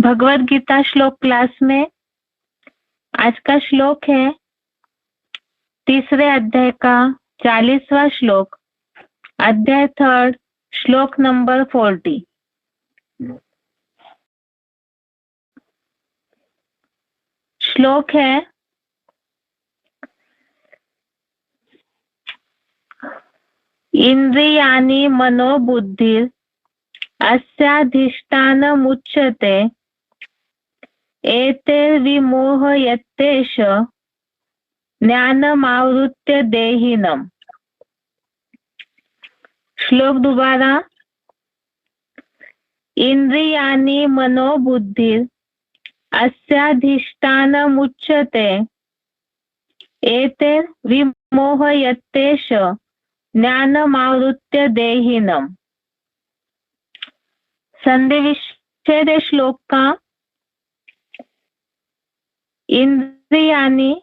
भगवत गीता श्लोक क्लास में आज का श्लोक है तीसरे अध्याय का 40वां श्लोक, अध्याय 3, श्लोक नंबर 40। श्लोक है इंद्रियाणि मनोबुद्धिर अस्याधिष्ठानमुच्यते एतैर्विमोहयत्येष ज्ञानमावृत्य देहिनम्। श्लोक दोबारा। इंद्रियाणि मनोबुद्धिर अस्याधिष्ठानमुच्यते एतैर्विमोहयत्येष ज्ञानमावृत्य देहिनम्। संधि विच्छेद श्लोक का इंद्रियाणि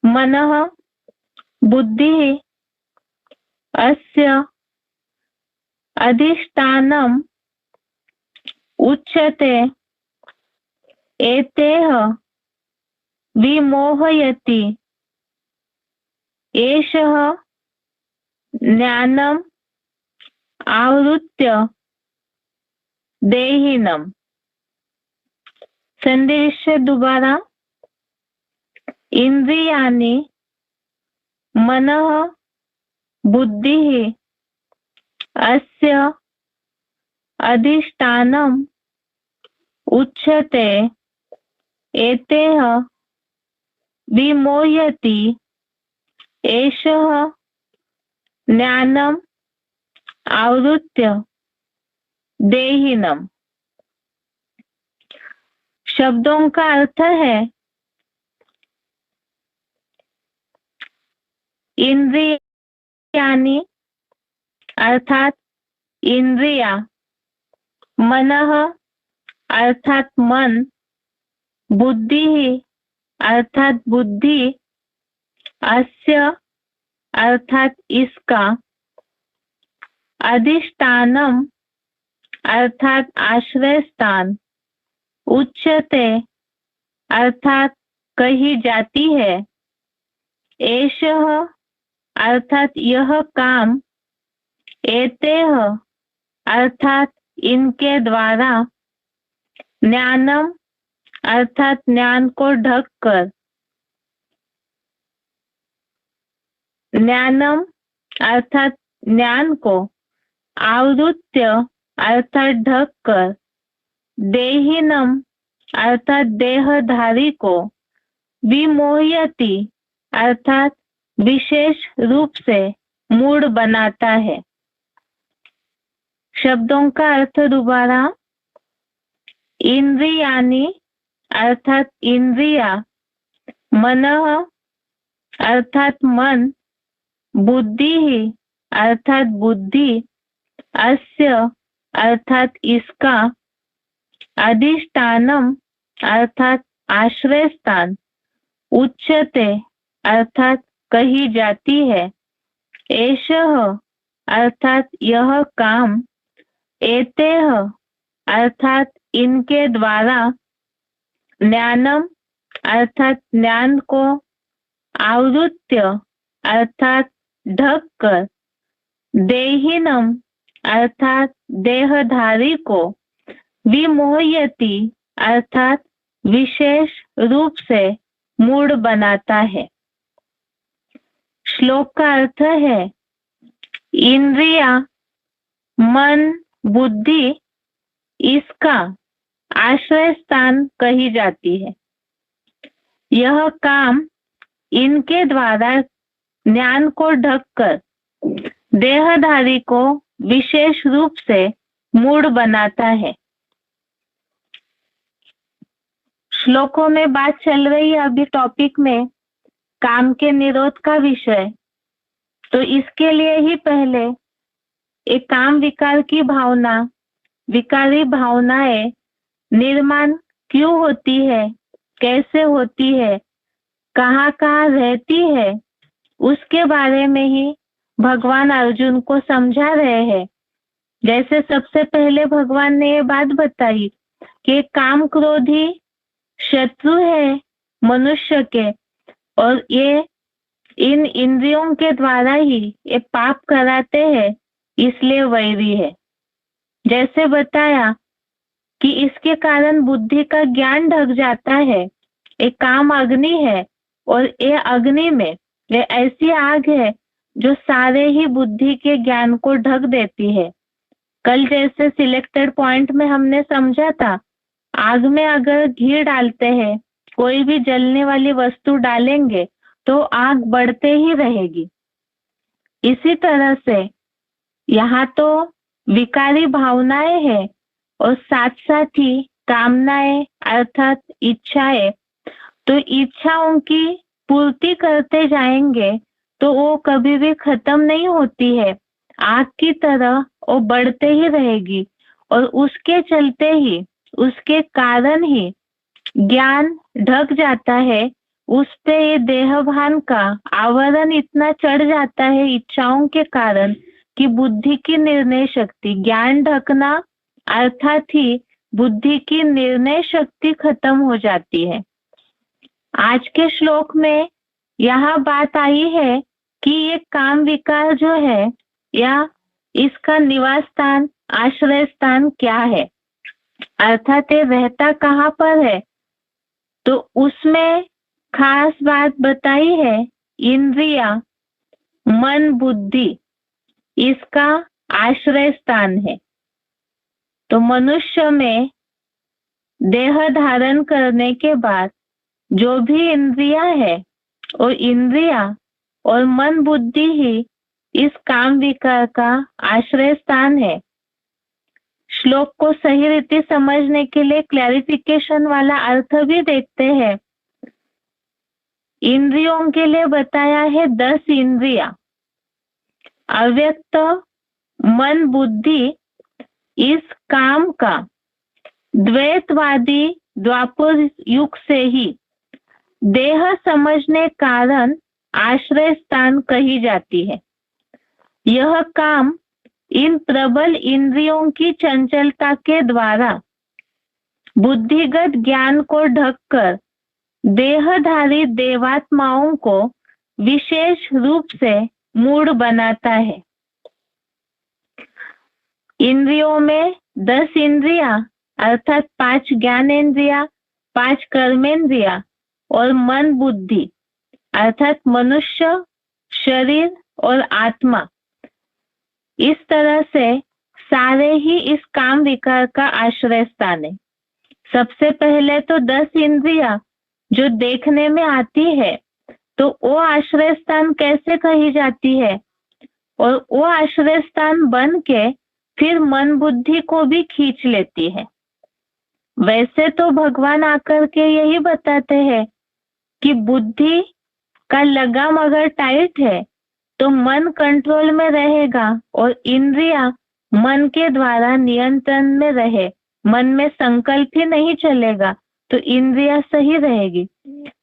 मनः बुद्धि अस्य अधिष्ठानम् उच्यते एतेह विमोहयति एषः ज्ञानम् आवृत्य देहिनम्। संधि विच्छेद दोबारा। इंद्रियाणि मनः बुद्धिः अस्य अधिष्ठानम् उच्यते एतेह विमोहयति एषः ज्ञानम् आवृत्य देहिनम्। शब्दों का अर्थ है इंद्रियाणि अर्थात इंद्रिया, मनः अर्थात मन, बुद्धि अर्थात बुद्धि, अस्य अर्थात इसका, अधिष्ठानम अर्थात आश्रय स्थान, उच्यते अर्थात कही जाती है, एषः अर्थात यह काम, एतेह अर्थात इनके द्वारा, ज्ञानम अर्थात ज्ञान को ढककर, ज्ञानम अर्थात ज्ञान को, आवृत्य अर्थात ढककर, देहिनम अर्थात देहधारी को, विमोहयति अर्थात विशेष रूप से मूड बनाता है। शब्दों का अर्थ दोबारा। इंद्रियाणि अर्थात इंद्रिया, मनः अर्थात मन, बुद्धि अर्थात बुद्धि, अस्य अर्थात इसका, अधिष्ठानम अर्थात आश्रय स्थान, उच्यते अर्थात कही जाती है, एषः अर्थात यह काम, एतेह अर्थात इनके द्वारा, ज्ञानम अर्थात ज्ञान को, आवृत्य अर्थात ढककर, देहिनम अर्थात देहधारी को, विमोहयति अर्थात विशेष रूप से मूड बनाता है। श्लोक का अर्थ है इंद्रिया, मन, बुद्धि इसका आश्रय स्थान कही जाती है। यह काम इनके द्वारा ज्ञान को ढककर देहधारी को विशेष रूप से मूड बनाता है। श्लोकों में बात चल रही है अभी टॉपिक में काम के निरोध का विषय, तो इसके लिए ही पहले एक काम विकार की भावना, विकारी भावनाएं निर्माण क्यों होती है, कैसे होती है, कहाँ कहाँ रहती है, उसके बारे में ही भगवान अर्जुन को समझा रहे हैं। जैसे सबसे पहले भगवान ने ये बात बताई कि काम क्रोधी शत्रु है मनुष्य के, और ये इन इंद्रियों के द्वारा ही ये पाप कराते हैं, इसलिए वैरी है। जैसे बताया कि इसके कारण बुद्धि का ज्ञान ढक जाता है। एक काम अग्नि है और ये अग्नि में ये ऐसी आग है जो सारे ही बुद्धि के ज्ञान को ढक देती है। कल जैसे सिलेक्टेड पॉइंट में हमने समझा था, आग में अगर घी डालते हैं, कोई भी जलने वाली वस्तु डालेंगे तो आग बढ़ते ही रहेगी। इसी तरह से यहाँ तो विकारी भावनाएं हैं और साथ साथ ही कामनाएं अर्थात इच्छाएं, तो इच्छाओं की पूर्ति करते जाएंगे तो वो कभी भी खत्म नहीं होती है, आग की तरह वो बढ़ते ही रहेगी। और उसके चलते ही, उसके कारण ही ज्ञान ढक जाता है, उस पे ये देहभान का आवरण इतना चढ़ जाता है इच्छाओं के कारण कि बुद्धि की निर्णय शक्ति, ज्ञान ढकना अर्थात ही बुद्धि की निर्णय शक्ति खत्म हो जाती है। आज के श्लोक में यह बात आई है कि ये काम विकार जो है या इसका निवास स्थान, आश्रय स्थान क्या है, अर्थात ये रहता कहाँ पर है। तो उसमें खास बात बताई है, इंद्रिया, मन, बुद्धि इसका आश्रय स्थान है। तो मनुष्य में देह धारण करने के बाद जो भी इंद्रिया है, और इंद्रिया और मन बुद्धि ही इस काम विकार का आश्रय स्थान है। श्लोक को सही रीति समझने के लिए क्लैरिफिकेशन वाला अर्थ भी देखते हैं। इंद्रियों के लिए बताया है 10 इंद्रिया, अव्यक्त मन बुद्धि इस काम का द्वैतवादी द्वापर युग से ही देह समझने कारण आश्रय स्थान कही जाती है। यह काम इन प्रबल इंद्रियों की चंचलता के द्वारा बुद्धिगत ज्ञान को ढककर देहधारी देवात्माओं को विशेष रूप से मूढ़ बनाता है। इंद्रियों में 10 इंद्रिया अर्थात 5 ज्ञानेंद्रिया, 5 कर्मेंद्रिया और मन बुद्धि अर्थात मनुष्य, शरीर और आत्मा, इस तरह से सारे ही इस काम विकार का आश्रय स्थान है। सबसे पहले तो 10 इंद्रिया जो देखने में आती है, तो वो आश्रय स्थान कैसे कही जाती है, और वो आश्रय स्थान बन के फिर मन बुद्धि को भी खींच लेती है। वैसे तो भगवान आकर के यही बताते हैं कि बुद्धि का लगाम अगर टाइट है तो मन कंट्रोल में रहेगा और इंद्रिया मन के द्वारा नियंत्रण में रहे, मन में संकल्प ही नहीं चलेगा तो इंद्रिया सही रहेगी।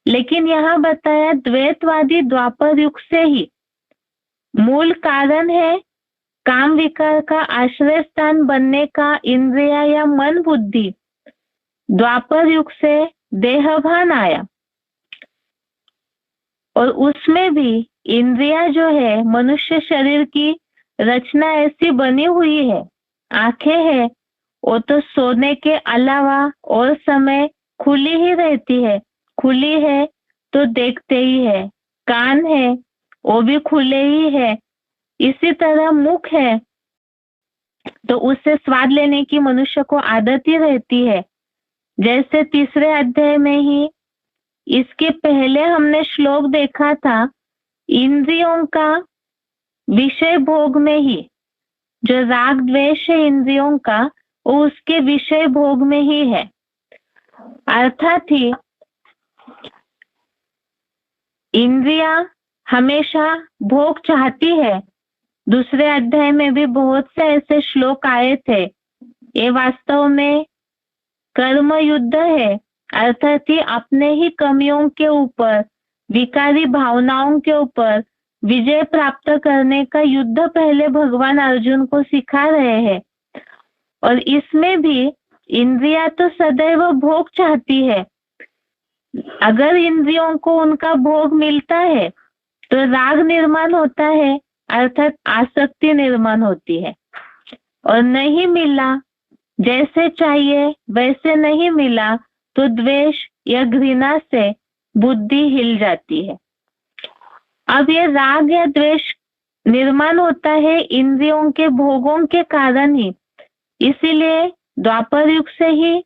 लेकिन यहाँ बताया द्वैतवादी द्वापर युग से ही मूल कारण है काम विकार का आश्रय स्थान बनने का इंद्रिया या मन बुद्धि। द्वापर युग से देहभान आया और उसमें भी इंद्रिया जो है, मनुष्य शरीर की रचना ऐसी बनी हुई है, आंखें है वो तो सोने के अलावा और समय खुली ही रहती है, खुली है तो देखते ही है। कान है वो भी खुले ही है। इसी तरह मुख है तो उससे स्वाद लेने की मनुष्य को आदत ही रहती है। जैसे तीसरे अध्याय में ही इसके पहले हमने श्लोक देखा था, इंद्रियों का विषय भोग में ही जो राग द्वेष है इंद्रियों का, वो उसके विषय भोग में ही है। अर्थात ही इंद्रिया हमेशा भोग चाहती है। दूसरे अध्याय में भी बहुत से ऐसे श्लोक आए थे। ये वास्तव में कर्म युद्ध है, अर्थात ही अपने ही कमियों के ऊपर, विकारी भावनाओं के ऊपर विजय प्राप्त करने का युद्ध पहले भगवान अर्जुन को सिखा रहे हैं। और इसमें भी इंद्रिया तो सदैव भोग चाहती है। अगर इंद्रियों को उनका भोग मिलता है तो राग निर्माण होता है, अर्थात आसक्ति निर्माण होती है। और नहीं मिला, जैसे चाहिए वैसे नहीं मिला, तो द्वेष या घृणा से बुद्धि हिल जाती है। अब ये राग या द्वेष निर्माण होता है इंद्रियों के भोगों के कारण ही। इसीलिए द्वापर युग से ही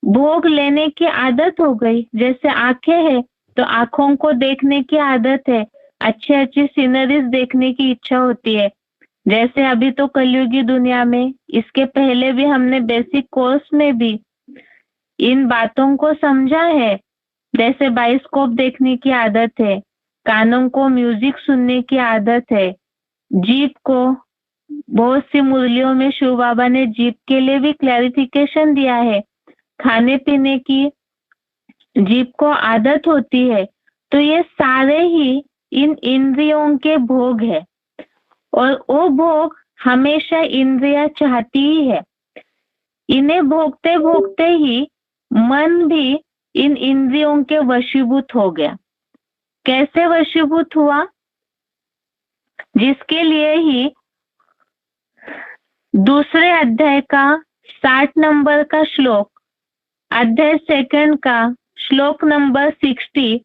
भोग लेने की आदत हो गई। जैसे आंखें है तो आंखों को देखने की आदत है, अच्छी अच्छी सीनरीज देखने की इच्छा होती है। जैसे अभी तो कलयुगी दुनिया में, इसके पहले भी हमने बेसिक कोर्स में भी इन बातों को समझा है। जैसे बाइस्कोप देखने की आदत है, कानों को म्यूजिक सुनने की आदत है, जीभ को बहुत सी मुरलियों में शिव बाबा ने जीभ के लिए भी क्लैरिफिकेशन दिया है। खाने पीने की जीभ को आदत होती है। तो ये सारे ही इन इंद्रियों के भोग है, और वो भोग हमेशा इंद्रिया चाहती ही है। इन्हें भोगते भोगते ही मन भी इन इंद्रियों के वशीभूत हो गया। कैसे वशीभूत हुआ? जिसके लिए ही दूसरे अध्याय का 60 नंबर का श्लोक, अध्याय सेकंड का श्लोक नंबर 60,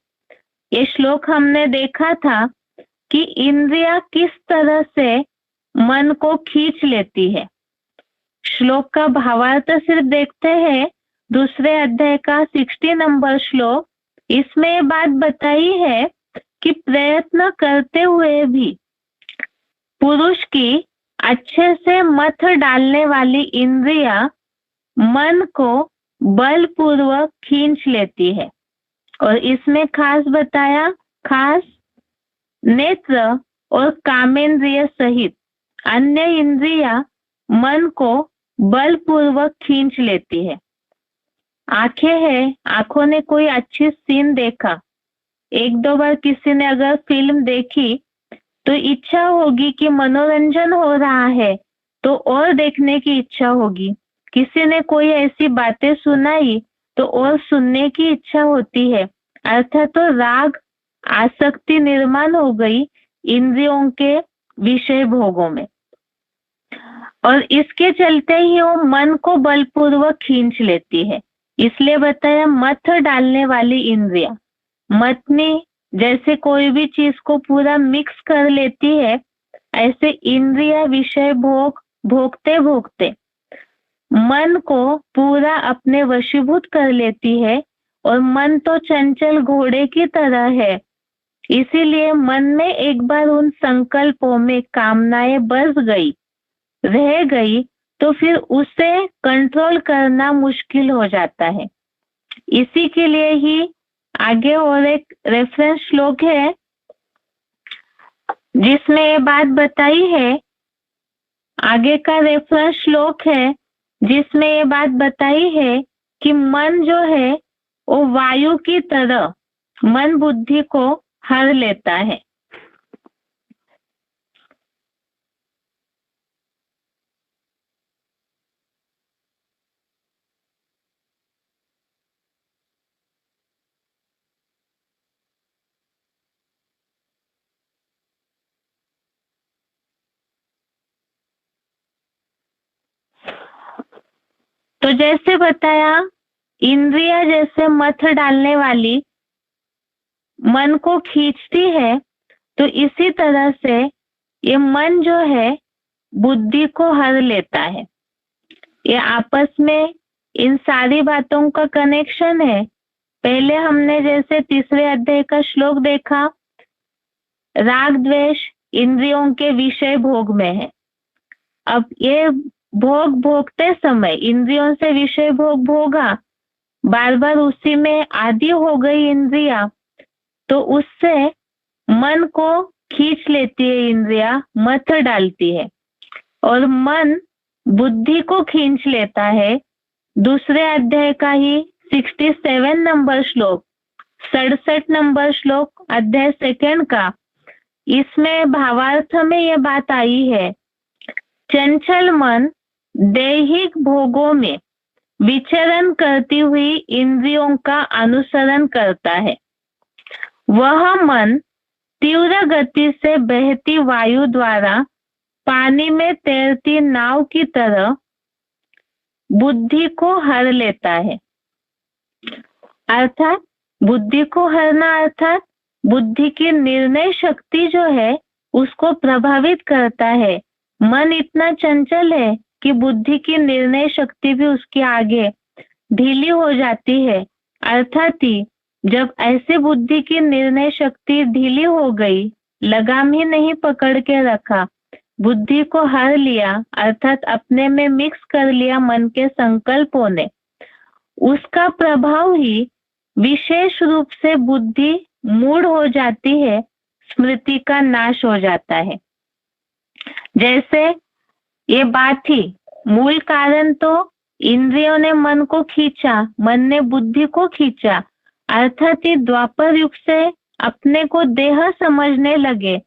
ये श्लोक हमने देखा था कि इंद्रिया किस तरह से मन को खींच लेती है। श्लोक का भावार्थ सिर्फ देखते हैं। दूसरे अध्याय का 60 नंबर श्लोक, इसमें ये बात बताई है कि प्रयत्न करते हुए भी पुरुष की अच्छे से मत डालने वाली इंद्रिया मन को बलपूर्वक खींच लेती है। और इसमें खास बताया, खास नेत्र और कामेंद्रिय सहित अन्य इंद्रिया मन को बलपूर्वक खींच लेती है। आंखें है, आंखों ने कोई अच्छी सीन देखा, एक दो बार किसी ने अगर फिल्म देखी तो इच्छा होगी कि मनोरंजन हो रहा है तो और देखने की इच्छा होगी। किसी ने कोई ऐसी बातें सुनाई तो और सुनने की इच्छा होती है। अर्थात तो राग आसक्ति निर्माण हो गई इंद्रियों के विषय भोगों में, और इसके चलते ही वो मन को बलपूर्वक खींच लेती है। इसलिए बताया मत डालने वाली इंद्रिया। मतनी जैसे कोई भी चीज को पूरा मिक्स कर लेती है, ऐसे इंद्रिया विषय भोग भोगते भोगते मन को पूरा अपने वशीभूत कर लेती है। और मन तो चंचल घोड़े की तरह है, इसीलिए मन में एक बार उन संकल्पों में कामनाएं बस गई, रह गई, तो फिर उसे कंट्रोल करना मुश्किल हो जाता है। इसी के लिए ही आगे और एक रेफरेंस श्लोक है जिसमें ये बात बताई है। आगे का रेफरेंस श्लोक है जिसमें ये बात बताई है कि मन जो है वो वायु की तरह मन बुद्धि को हर लेता है। तो जैसे बताया, इंद्रिया जैसे मत डालने वाली मन को खींचती है, तो इसी तरह से ये मन जो है बुद्धि को हर लेता है। ये आपस में इन सारी बातों का कनेक्शन है। पहले हमने जैसे तीसरे अध्याय का श्लोक देखा, राग द्वेष इंद्रियों के विषय भोग में है। अब ये भोग भोगते समय इंद्रियों से विषय भोग भोगा, बार बार उसी में आदी हो गई इंद्रिया, तो उससे मन को खींच लेती है इंद्रिया, मत डालती है, और मन बुद्धि को खींच लेता है। दूसरे अध्याय का ही 67 नंबर श्लोक, 67 नंबर श्लोक अध्याय सेकंड का, इसमें भावार्थ में यह बात आई है, चंचल मन दैहिक भोगों में विचरण करती हुई इंद्रियों का अनुसरण करता है। वह मन तीव्र गति से बहती वायु द्वारा पानी में तैरती नाव की तरह बुद्धि को हर लेता है। अर्थात बुद्धि को हरना अर्थात बुद्धि की निर्णय शक्ति जो है उसको प्रभावित करता है। मन इतना चंचल है कि बुद्धि की निर्णय शक्ति भी उसके आगे ढीली हो जाती है। अर्थात ही जब ऐसे बुद्धि की निर्णय शक्ति ढीली हो गई, लगाम ही नहीं पकड़ के रखा, बुद्धि को हर लिया अर्थात अपने में मिक्स कर लिया मन के संकल्पों ने, उसका प्रभाव ही विशेष रूप से बुद्धि मूढ़ हो जाती है, स्मृति का नाश हो जाता है। जैसे ये बात थी, मूल कारण तो इंद्रियों ने मन को खींचा, मन ने बुद्धि को खींचा, अर्थात ये द्वापर युग से अपने को देह समझने लगे।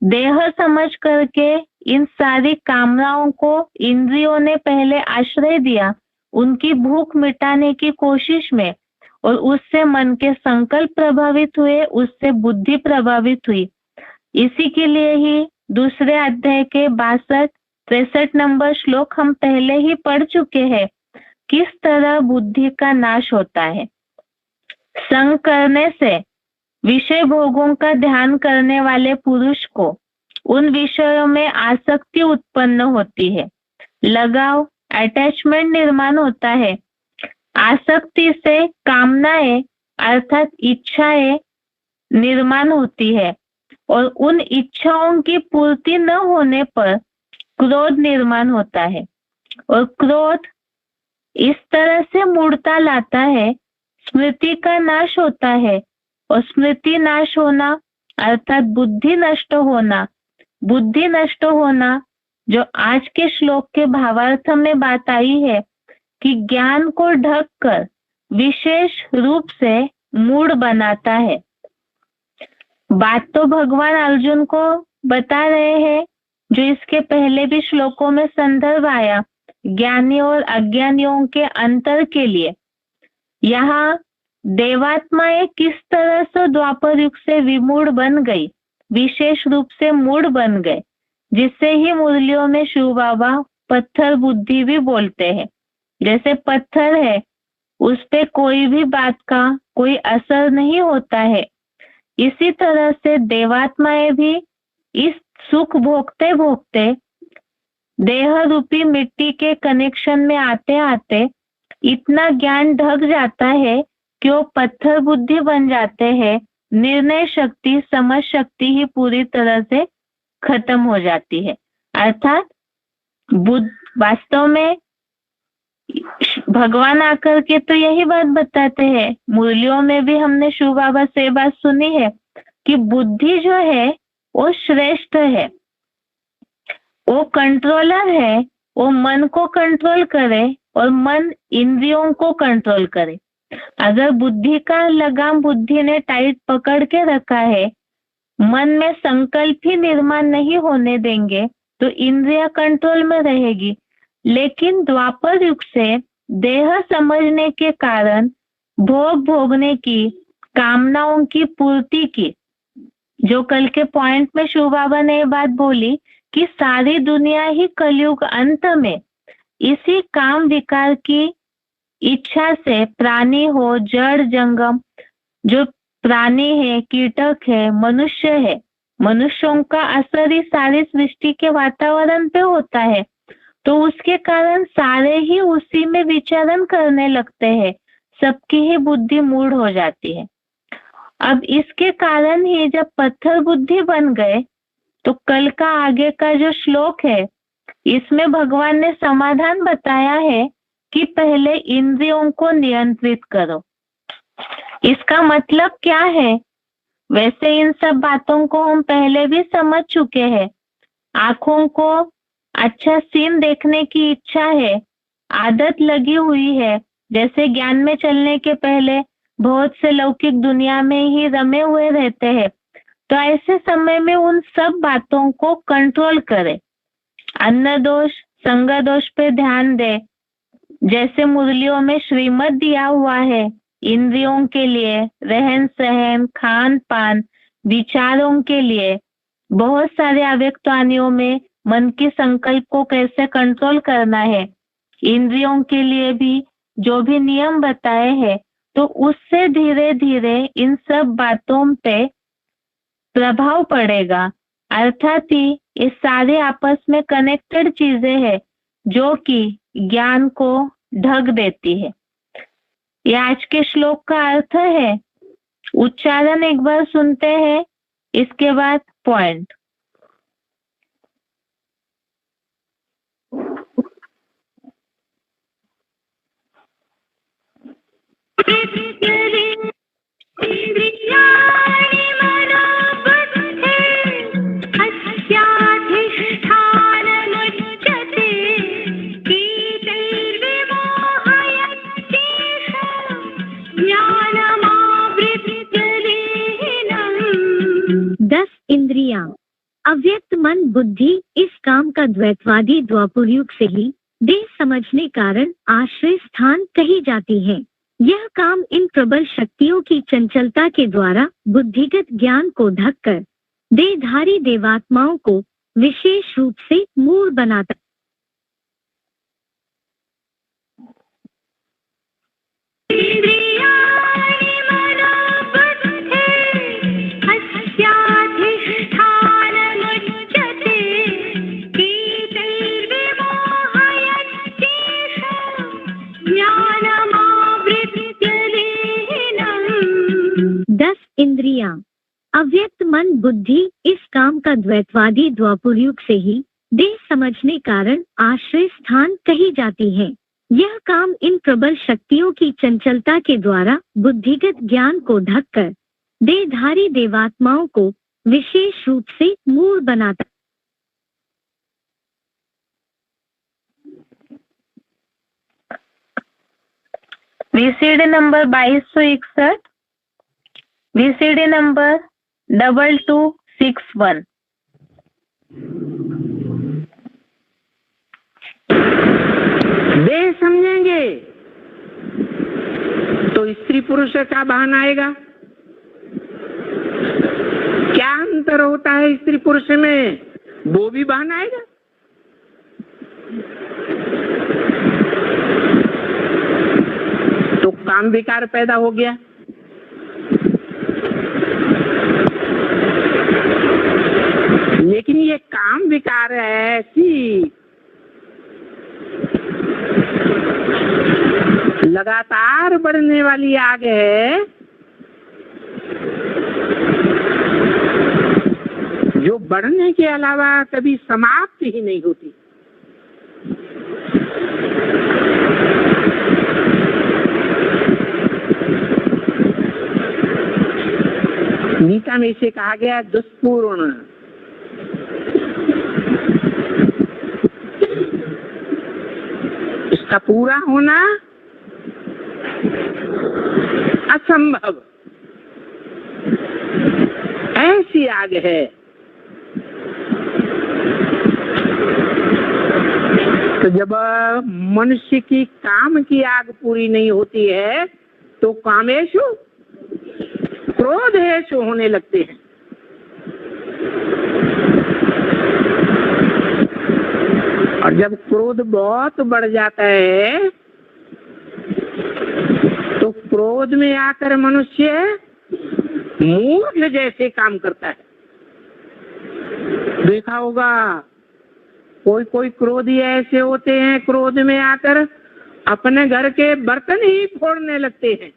देह समझ करके इन सारी कामनाओं को इंद्रियों ने पहले आश्रय दिया उनकी भूख मिटाने की कोशिश में, और उससे मन के संकल्प प्रभावित हुए, उससे बुद्धि प्रभावित हुई। इसी के लिए ही दूसरे अध्याय के 62-63 नंबर श्लोक हम पहले ही पढ़ चुके हैं, किस तरह बुद्धि का नाश होता है। संग करने से विषय भोगों का ध्यान करने वाले पुरुष को उन विषयों में आसक्ति उत्पन्न होती है, लगाव अटैचमेंट निर्माण होता है। आसक्ति से कामनाएं अर्थात इच्छाएं निर्माण होती है, और उन इच्छाओं की पूर्ति न होने पर क्रोध निर्माण होता है, और क्रोध इस तरह से मूढ़ता लाता है, स्मृति का नाश होता है, और स्मृति नाश होना अर्थात बुद्धि नष्ट होना। बुद्धि नष्ट होना जो आज के श्लोक के भावार्थ में बात आई है कि ज्ञान को ढककर विशेष रूप से मूढ़ बनाता है। बात तो भगवान अर्जुन को बता रहे हैं, जो इसके पहले भी श्लोकों में संदर्भ आया ज्ञानी और अज्ञानियों के अंतर के लिए। यहाँ देवात्माएं किस तरह से द्वापर युग से विमूढ़ बन गई, विशेष रूप से मूढ़ बन गए, जिससे ही मुरलियों में शिव बाबा पत्थर बुद्धि भी बोलते हैं। जैसे पत्थर है, उस पे कोई भी बात का कोई असर नहीं होता है, इसी तरह से देवात्माएं भी इस सुख भोगते भोगते देह रूपी मिट्टी के कनेक्शन में आते आते इतना ज्ञान ढक जाता है कि वो पत्थर बुद्धि बन जाते हैं। निर्णय शक्ति समझ शक्ति ही पूरी तरह से खत्म हो जाती है। अर्थात वास्तव में भगवान आकर के तो यही बात बताते हैं, मुरलियों में भी हमने शिव बाबा से बात सुनी है कि बुद्धि जो है वो श्रेष्ठ है, वो कंट्रोलर है, वो मन को कंट्रोल करे और मन इंद्रियों को कंट्रोल करे। अगर बुद्धि का लगाम बुद्धि ने टाइट पकड़ के रखा है, मन में संकल्प ही निर्माण नहीं होने देंगे तो इंद्रिया कंट्रोल में रहेगी। लेकिन द्वापर युग से देह समझने के कारण भोग भोगने की कामनाओं की पूर्ति की, जो कल के पॉइंट में शिव बाबा ने ये बात बोली कि सारी दुनिया ही कलयुग अंत में इसी काम विकार की इच्छा से प्राणी हो, जड़ जंगम जो प्राणी है, कीटक है, मनुष्य है, मनुष्यों का असर ही सारी सृष्टि के वातावरण पे होता है, तो उसके कारण सारे ही उसी में विचरण करने लगते हैं, सबकी ही बुद्धि मूढ़ हो जाती है। अब इसके कारण ही जब पत्थर बुद्धि बन गए तो कल का आगे का जो श्लोक है इसमें भगवान ने समाधान बताया है कि पहले इंद्रियों को नियंत्रित करो। इसका मतलब क्या है? वैसे इन सब बातों को हम पहले भी समझ चुके हैं। आंखों को अच्छा सीन देखने की इच्छा है, आदत लगी हुई है, जैसे ज्ञान में चलने के पहले बहुत से लौकिक दुनिया में ही रमे हुए रहते हैं, तो ऐसे समय में उन सब बातों को कंट्रोल करे, अन्न दोष संग दोष पे ध्यान दे, जैसे मुरलियों में श्रीमत दिया हुआ है, इंद्रियों के लिए, रहन सहन, खान पान, विचारों के लिए, बहुत सारे अव्यक्त वाणियों में मन के संकल्प को कैसे कंट्रोल करना है, इंद्रियों के लिए भी जो भी नियम बताए हैं, तो उससे धीरे धीरे इन सब बातों पे प्रभाव पड़ेगा। अर्थात ही ये सारे आपस में कनेक्टेड चीजें हैं जो कि ज्ञान को ढक देती है। ये आज के श्लोक का अर्थ है। उच्चारण एक बार सुनते हैं, इसके बाद पॉइंट। इंद्रियां, अव्यक्त मन बुद्धि इस काम का द्वैतवादी द्वापुरयुग से ही देह समझने कारण आश्रय स्थान कही जाती है। यह काम इन प्रबल शक्तियों की चंचलता के द्वारा बुद्धिगत ज्ञान को ढककर देहधारी देवात्माओं को विशेष रूप से मूल बनाता। इंद्रियां, अव्यक्त मन बुद्धि इस काम का द्वैतवादी द्वापुरयुग से ही देह समझने कारण आश्रय स्थान कही जाती है। यह काम इन प्रबल शक्तियों की चंचलता के द्वारा बुद्धिगत ज्ञान को ढककर देहधारी देवात्माओं को विशेष रूप से मूल बनाता। VCD number 2261, VCD number 2261। देह समझेंगे तो स्त्री पुरुष का भान आएगा। क्या अंतर होता है स्त्री पुरुष में, वो भी भान आएगा। तो काम विकार पैदा हो गया। लेकिन ये काम विकार ऐसी लगातार बढ़ने वाली आग है जो बढ़ने के अलावा कभी समाप्त ही नहीं होती। गीता में इसे कहा गया दुष्पूर्ण। इसका पूरा होना असंभव, ऐसी आग है। तो जब मनुष्य की काम की आग पूरी नहीं होती है तो कामेशु क्रोधेशु होने लगते हैं। और जब क्रोध बहुत बढ़ जाता है तो क्रोध में आकर मनुष्य मूर्ख जैसे काम करता है। देखा होगा कोई कोई क्रोधी ऐसे होते हैं, क्रोध में आकर अपने घर के बर्तन ही फोड़ने लगते हैं।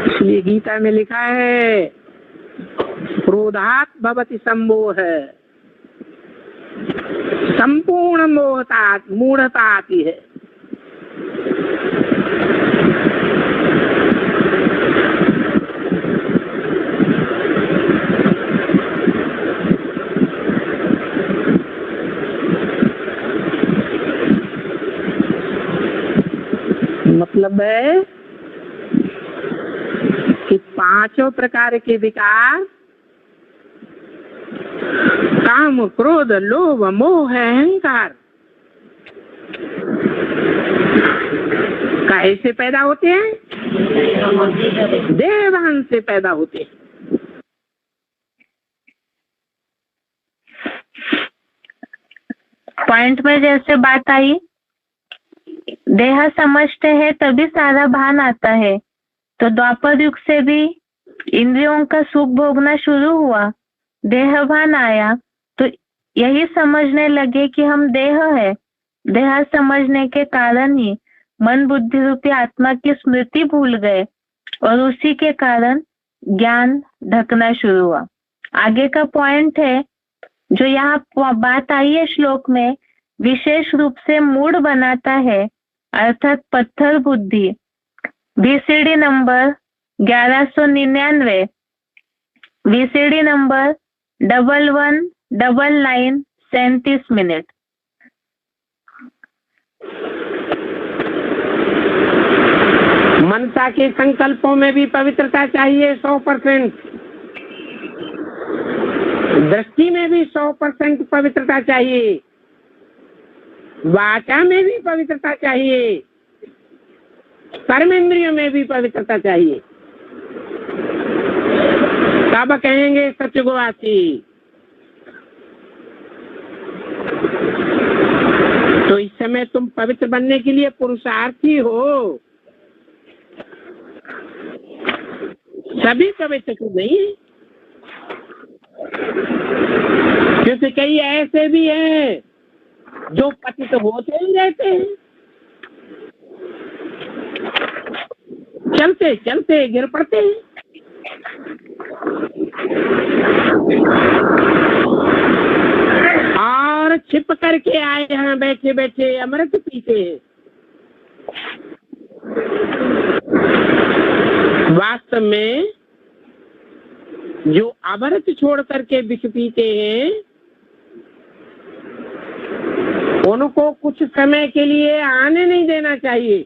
इसलिए गीता में लिखा है क्रोधात् भवति सम्मोह, संपूर्ण मूढ़ता आती है। मतलब है कि पांचों प्रकार के विकार काम, क्रोध, लोभ, मोह, अहंकार काहे से पैदा होते हैं? देहभान से पैदा होते हैं। पॉइंट में जैसे बात आई, देह समझते हैं तभी सारा भान आता है। तो द्वापर युग से भी इंद्रियों का सुख भोगना शुरू हुआ, देह भान आया तो यही समझने लगे कि हम देह है। देह समझने के कारण ही मन बुद्धि रूपी आत्मा की स्मृति भूल गए और उसी के कारण ज्ञान ढकना शुरू हुआ। आगे का पॉइंट है जो यहाँ बात आई है श्लोक में, विशेष रूप से मूड बनाता है अर्थात पत्थर बुद्धि। VCD नंबर 1199, VCD नंबर 1199 37 मनसा के संकल्पों में भी पवित्रता चाहिए 100%, दृष्टि में भी 100% पवित्रता चाहिए, वाचा में भी पवित्रता चाहिए, कर्मेंद्रियों में भी पवित्रता चाहिए। तब कहेंगे सत्युगवासी। तो इस समय तुम पवित्र बनने के लिए पुरुषार्थी हो, सभी पवित्र तो नहीं है, क्योंकि कई ऐसे भी हैं जो पतित होते ही रहते हैं, चलते चलते गिर पड़ते हैं। और छिप करके आए हैं, बैठे बैठे अमृत पीते हैं। वास्तव में जो अमृत छोड़ करके विष पीते हैं उनको कुछ समय के लिए आने नहीं देना चाहिए।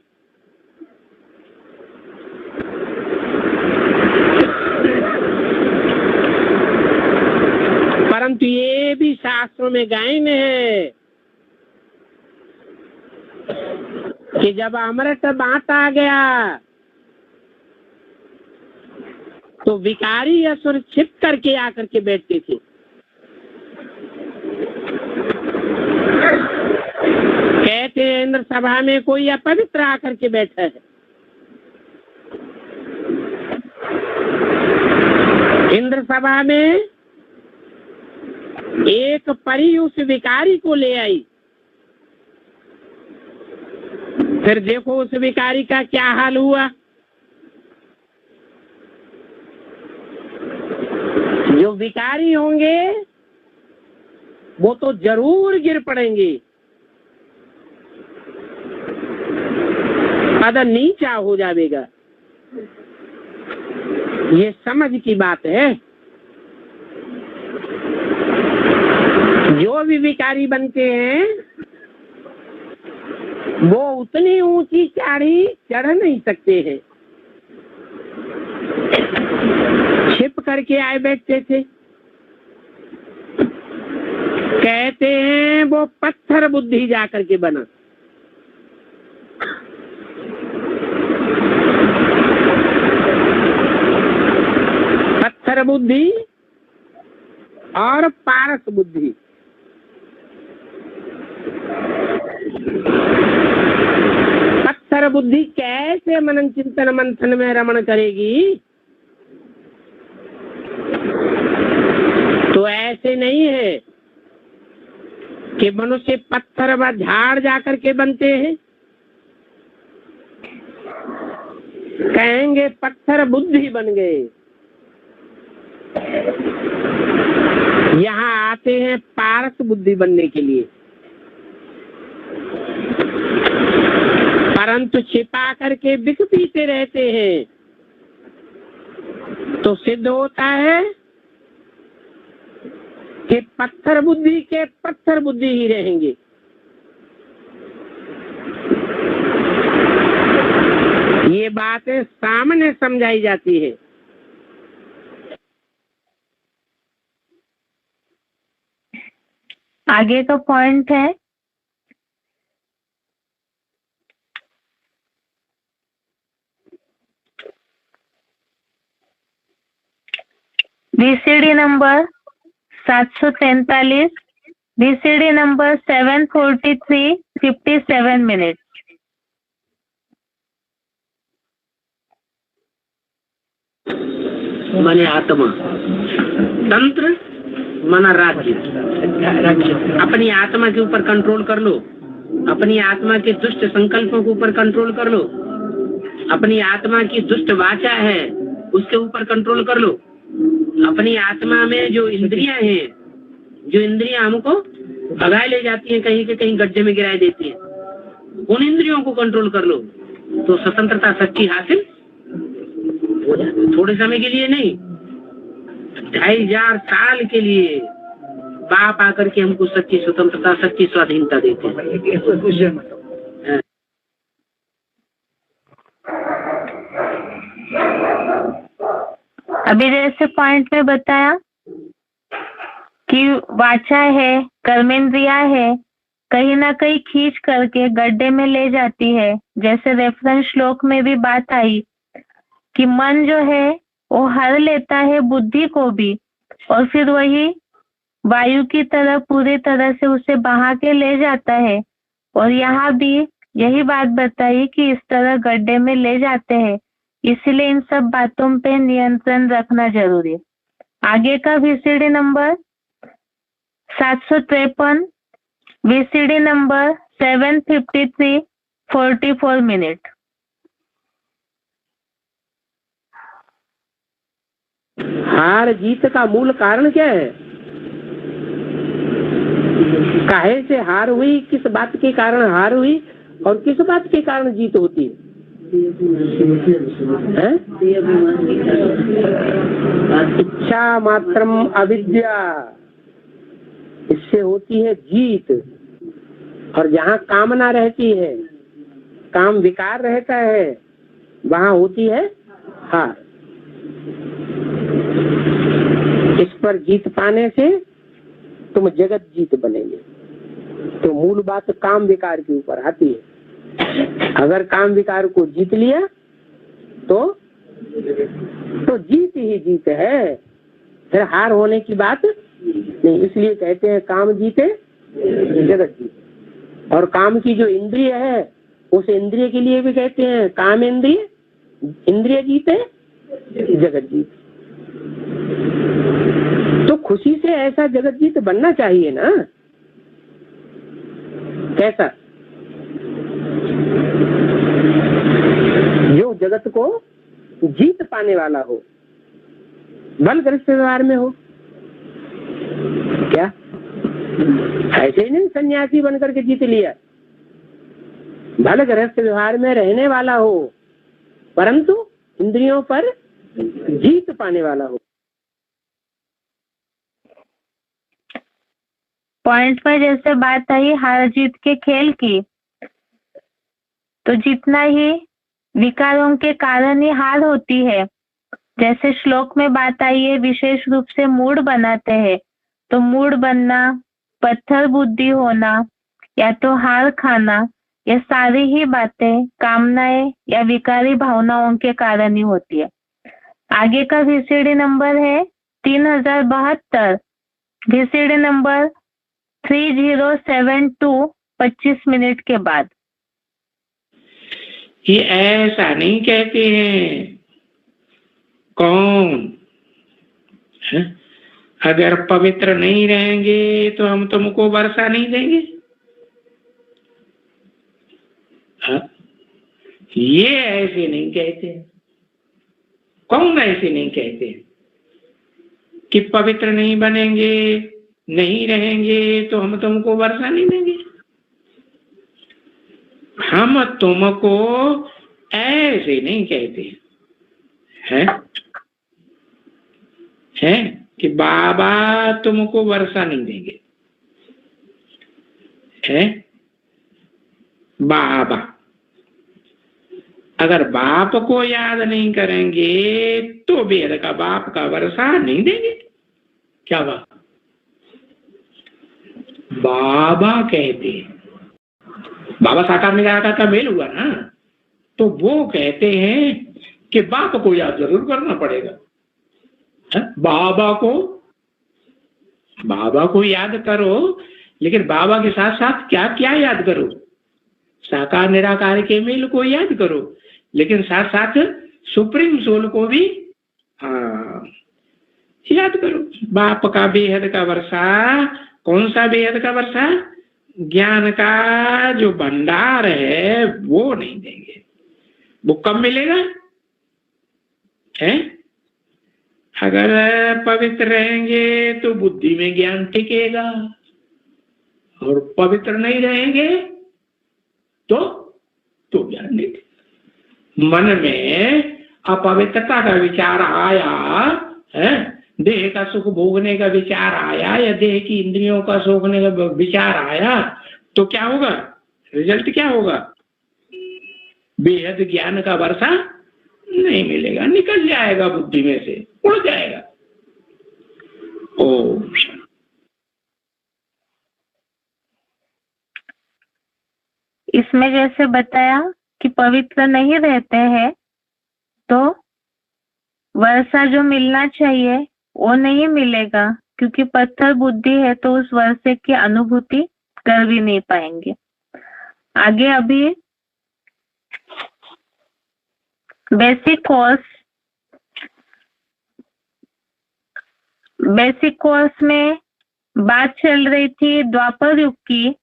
परंतु ये भी शास्त्रों में गायन है कि जब अमृत बांटा गया तो विकारी असुर छिप करके आकर के बैठते थे। कहते हैं इंद्र सभा में कोई अपवित्र आकर के बैठा है। इंद्र सभा में एक परी उस विकारी को ले आई। फिर देखो उस विकारी का क्या हाल हुआ। जो विकारी होंगे वो तो जरूर गिर पड़ेंगे, पद नीचा हो जाएगा। ये समझ की बात है। जो भी विकारी बनते हैं वो उतनी ऊंची चाढ़ी चढ़ नहीं सकते हैं, छिप करके आए बैठते थे। कहते हैं वो पत्थर बुद्धि जाकर के बना। पत्थर बुद्धि और पारस बुद्धि। पत्थर बुद्धि कैसे मनन चिंतन मंथन में रमण करेगी? तो ऐसे नहीं है कि मनुष्य पत्थर व झाड़ जाकर के बनते हैं। कहेंगे पत्थर बुद्धि बन गए। यहाँ आते हैं पारस बुद्धि बनने के लिए, परंतु छिपा करके बिक पीते रहते हैं तो सिद्ध होता है कि पत्थर बुद्धि के पत्थर बुद्धि ही रहेंगे। ये बातें सामने समझाई जाती है। आगे का पॉइंट है VCD number 743, VCD number 743, 57 minute. माने आत्मा, तंत्र माना राज्य। अपनी आत्मा के ऊपर कंट्रोल कर लो, अपनी आत्मा के दुष्ट संकल्पों के ऊपर कंट्रोल कर लो, अपनी आत्मा की दुष्ट वाचा है उसके ऊपर कंट्रोल कर लो, अपनी आत्मा में जो इंद्रियां हैं, जो इंद्रियां हमको भगाए ले जाती हैं, कहीं के कहीं गड्ढे में गिराए देती हैं, उन इंद्रियों को कंट्रोल कर लो तो स्वतंत्रता सच्ची हासिल हो जाती। थोड़े समय के लिए नहीं, 2500 साल के लिए बाप आकर के हमको सच्ची स्वतंत्रता, सच्ची स्वाधीनता देते हैं। अभी जैसे पॉइंट में बताया कि वाचा है, कर्मेंद्रिया है, कहीं ना कहीं खींच करके गड्ढे में ले जाती है। जैसे रेफरेंस श्लोक में भी बात आई कि मन जो है वो हर लेता है बुद्धि को भी, और फिर वही वायु की तरह पूरी तरह से उसे बहा के ले जाता है। और यहाँ भी यही बात बताई कि इस तरह गड्ढे में ले जाते हैं, इसलिए इन सब बातों पे नियंत्रण रखना जरूरी है। आगे का VCD number 753, VCD number 753, 44 minute. हार जीत का मूल कारण क्या है? काहे से हार हुई, किस बात के कारण हार हुई और किस बात के कारण जीत होती है? इच्छा मात्रम अविद्या, इससे होती है जीत। और जहाँ कामना रहती है, काम विकार रहता है, वहाँ होती है हार। इस पर जीत पाने से तुम जगत जीत बनेंगे। तो मूल बात काम विकार के ऊपर आती है। अगर काम विकार को जीत लिया तो जीत ही जीत है, फिर हार होने की बात नहीं। इसलिए कहते हैं काम जीते जगत जीते। और काम की जो इंद्रिय है, उस इंद्रिय के लिए भी कहते हैं काम इंद्रिय, इंद्रिय जीते जगत जीते। तो खुशी से ऐसा जगत जीत बनना चाहिए ना। कैसा? जो जगत को जीत पाने वाला हो, बल गृहस्थ व्यवहार में हो। क्या ऐसे ही नहीं सन्यासी बनकर के जीत लिया, बल गृहस्थ व्यवहार में रहने वाला हो, परंतु इंद्रियों पर जीत पाने वाला हो। पॉइंट पर जैसे बात आई हार जीत के खेल की, तो जितना ही विकारों के कारण ही हार होती है। जैसे श्लोक में बात आई है विशेष रूप से मूड बनाते हैं, तो मूड बनना, पत्थर बुद्धि होना, या तो हार खाना, ये सारी ही बातें कामनाएं या विकारी भावनाओं के कारण ही होती है। आगे का VCD नंबर है 3072, VCD नंबर 3072, 25 मिनट के बाद। ये ऐसा नहीं कहते हैं। कौन है? अगर पवित्र नहीं रहेंगे तो हम तुमको वर्षा नहीं देंगे। ये ऐसे नहीं कहते। कौन ऐसे नहीं कहते कि पवित्र नहीं बनेंगे, नहीं रहेंगे तो हम तुमको वर्षा नहीं देंगे। हम तुमको ऐसे नहीं कहते हैं कि बाबा तुमको वर्षा नहीं देंगे। है बाबा, अगर बाप को याद नहीं करेंगे तो वेद का बाप का वर्षा नहीं देंगे। क्या बात? बाबा कहते हैं, बाबा साकार निराकार का मेल हुआ ना, तो वो कहते हैं कि बाप को याद जरूर करना पड़ेगा। बाबा को याद करो, लेकिन बाबा के साथ साथ क्या क्या याद करो? साकार निराकार के मेल को याद करो, लेकिन साथ साथ सुप्रीम सोल को भी याद करो। बाप का बेहद का वर्षा, कौन सा बेहद का वर्षा? ज्ञान का जो भंडार है वो नहीं देंगे। वो कब मिलेगा? है अगर पवित्र रहेंगे तो बुद्धि में ज्ञान टिकेगा, और पवित्र नहीं रहेंगे तो ज्ञान नहीं टिकेगा। मन में अपवित्रता का विचार आया है, देह का सुख भोगने का विचार आया, या देह की इंद्रियों का सोखने का विचार आया, तो क्या होगा? रिजल्ट क्या होगा? बेहद ज्ञान का वर्षा नहीं मिलेगा, निकल जाएगा बुद्धि में से, उड़ जाएगा। ओम। इसमें जैसे बताया कि पवित्र नहीं रहते हैं तो वर्षा जो मिलना चाहिए वो नहीं मिलेगा, क्योंकि पत्थर बुद्धि है तो उस वर्षे की अनुभूति कर भी नहीं पाएंगे। आगे अभी बेसिक कोर्स में बात चल रही थी द्वापर युग की।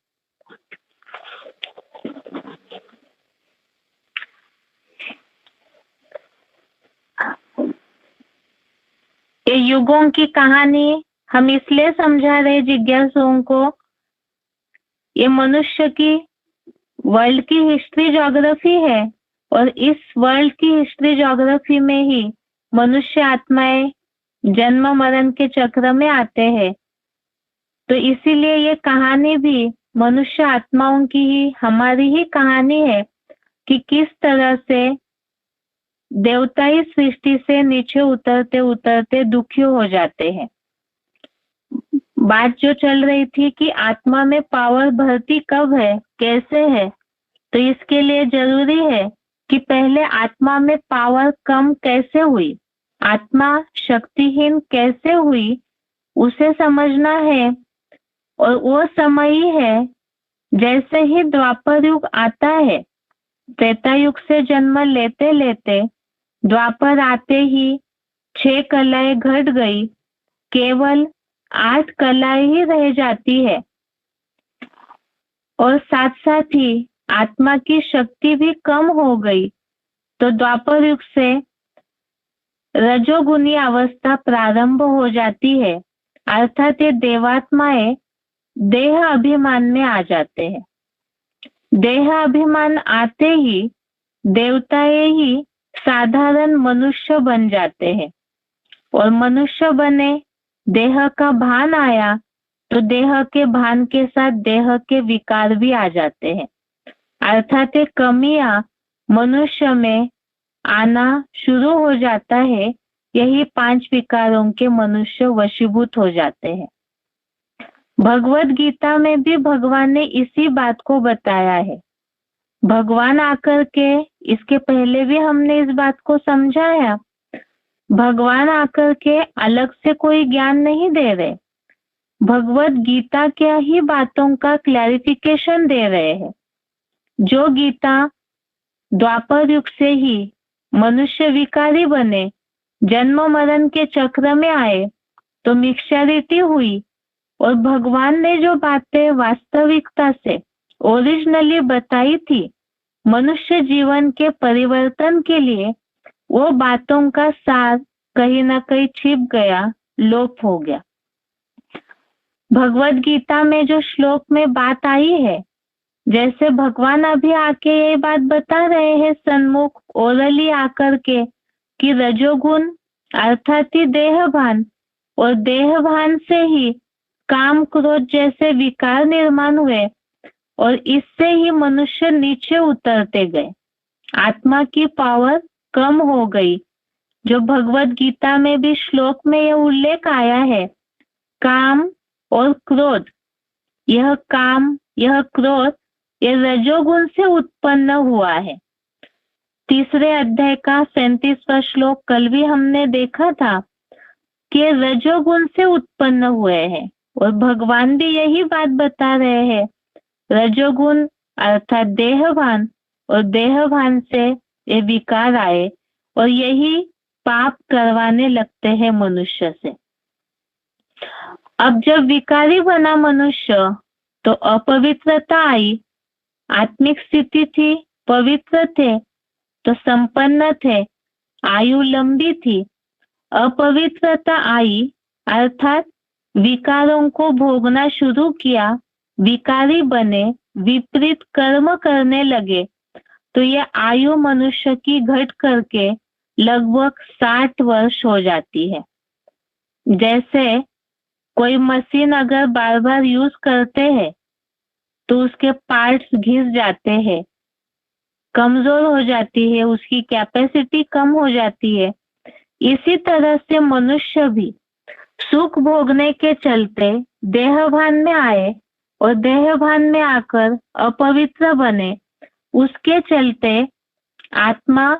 ये युगों की कहानी हम इसलिए समझा रहे जिज्ञासुओं को, ये मनुष्य की वर्ल्ड की हिस्ट्री ज्योग्राफी है, और इस वर्ल्ड की हिस्ट्री ज्योग्राफी में ही मनुष्य आत्माएं जन्म मरण के चक्र में आते हैं। तो इसीलिए ये कहानी भी मनुष्य आत्माओं की ही, हमारी ही कहानी है कि किस तरह से देवता इस सृष्टि से नीचे उतरते उतरते दुखी हो जाते हैं। बात जो चल रही थी कि आत्मा में पावर भरती कब है, कैसे है, तो इसके लिए जरूरी है कि पहले आत्मा में पावर कम कैसे हुई, आत्मा शक्तिहीन कैसे हुई, उसे समझना है। और वो समय ही है जैसे ही द्वापर युग आता है, त्रेता युग से जन्म लेते लेते द्वापर आते ही 6 कलाएं घट गई, केवल 8 कलाएं ही रह जाती है, और साथ साथ ही आत्मा की शक्ति भी कम हो गई। तो द्वापर युग से रजोगुनी अवस्था प्रारंभ हो जाती है, अर्थात ये देवात्माएं देह अभिमान में आ जाते हैं। देह अभिमान आते ही देवताएं ही साधारण मनुष्य बन जाते हैं, और मनुष्य बने, देह का भान आया तो देह के भान के साथ देह के विकार भी आ जाते हैं, अर्थात कमियां मनुष्य में आना शुरू हो जाता है। यही 5 विकारों के मनुष्य वशीभूत हो जाते हैं। भगवत गीता में भी भगवान ने इसी बात को बताया है। भगवान आकर के, इसके पहले भी हमने इस बात को समझाया, भगवान आकर के अलग से कोई ज्ञान नहीं दे रहे, भगवत गीता के ही बातों का क्लैरिफिकेशन दे रहे हैं। जो गीता द्वापर युग से ही मनुष्य विकारी बने, जन्म मरण के चक्र में आए, तो मिक्सचरिटी हुई, और भगवान ने जो बातें वास्तविकता से ओरिजिनली बताई थी मनुष्य जीवन के परिवर्तन के लिए, वो बातों का सार कहीं ना कहीं छिप गया, लोप हो गया। भगवत गीता में जो श्लोक में बात आई है, जैसे भगवान अभी आके ये बात बता रहे हैं सन्मुख ओरली आकर के, कि रजोगुण अर्थात ही देहभान, और देहभान से ही काम क्रोध जैसे विकार निर्माण हुए, और इससे ही मनुष्य नीचे उतरते गए, आत्मा की पावर कम हो गई। जो भगवत गीता में भी श्लोक में यह उल्लेख आया है, काम और क्रोध यह काम, यह क्रोध, ये रजोगुण से उत्पन्न हुआ है। तीसरे अध्याय का 37वां श्लोक कल भी हमने देखा था कि रजोगुण से उत्पन्न हुए हैं, और भगवान भी यही बात बता रहे हैं। रजोगुण अर्थात देहभान, और देहभान से ये विकार आए और यही पाप करवाने लगते हैं मनुष्य से। अब जब विकारी बना मनुष्य तो अपवित्रता आई। आत्मिक स्थिति थी, पवित्र थे तो संपन्न थे, आयु लंबी थी। अपवित्रता आई अर्थात विकारों को भोगना शुरू किया, विकारी बने, विपरीत कर्म करने लगे, तो यह आयु मनुष्य की घट करके लगभग 60 वर्ष हो जाती है। जैसे कोई मशीन अगर बार बार यूज करते हैं तो उसके पार्ट्स घिस जाते हैं, कमजोर हो जाती है, उसकी कैपेसिटी कम हो जाती है। इसी तरह से मनुष्य भी सुख भोगने के चलते देहभान में आए और देहभान में आकर अपवित्र बने। उसके चलते आत्मा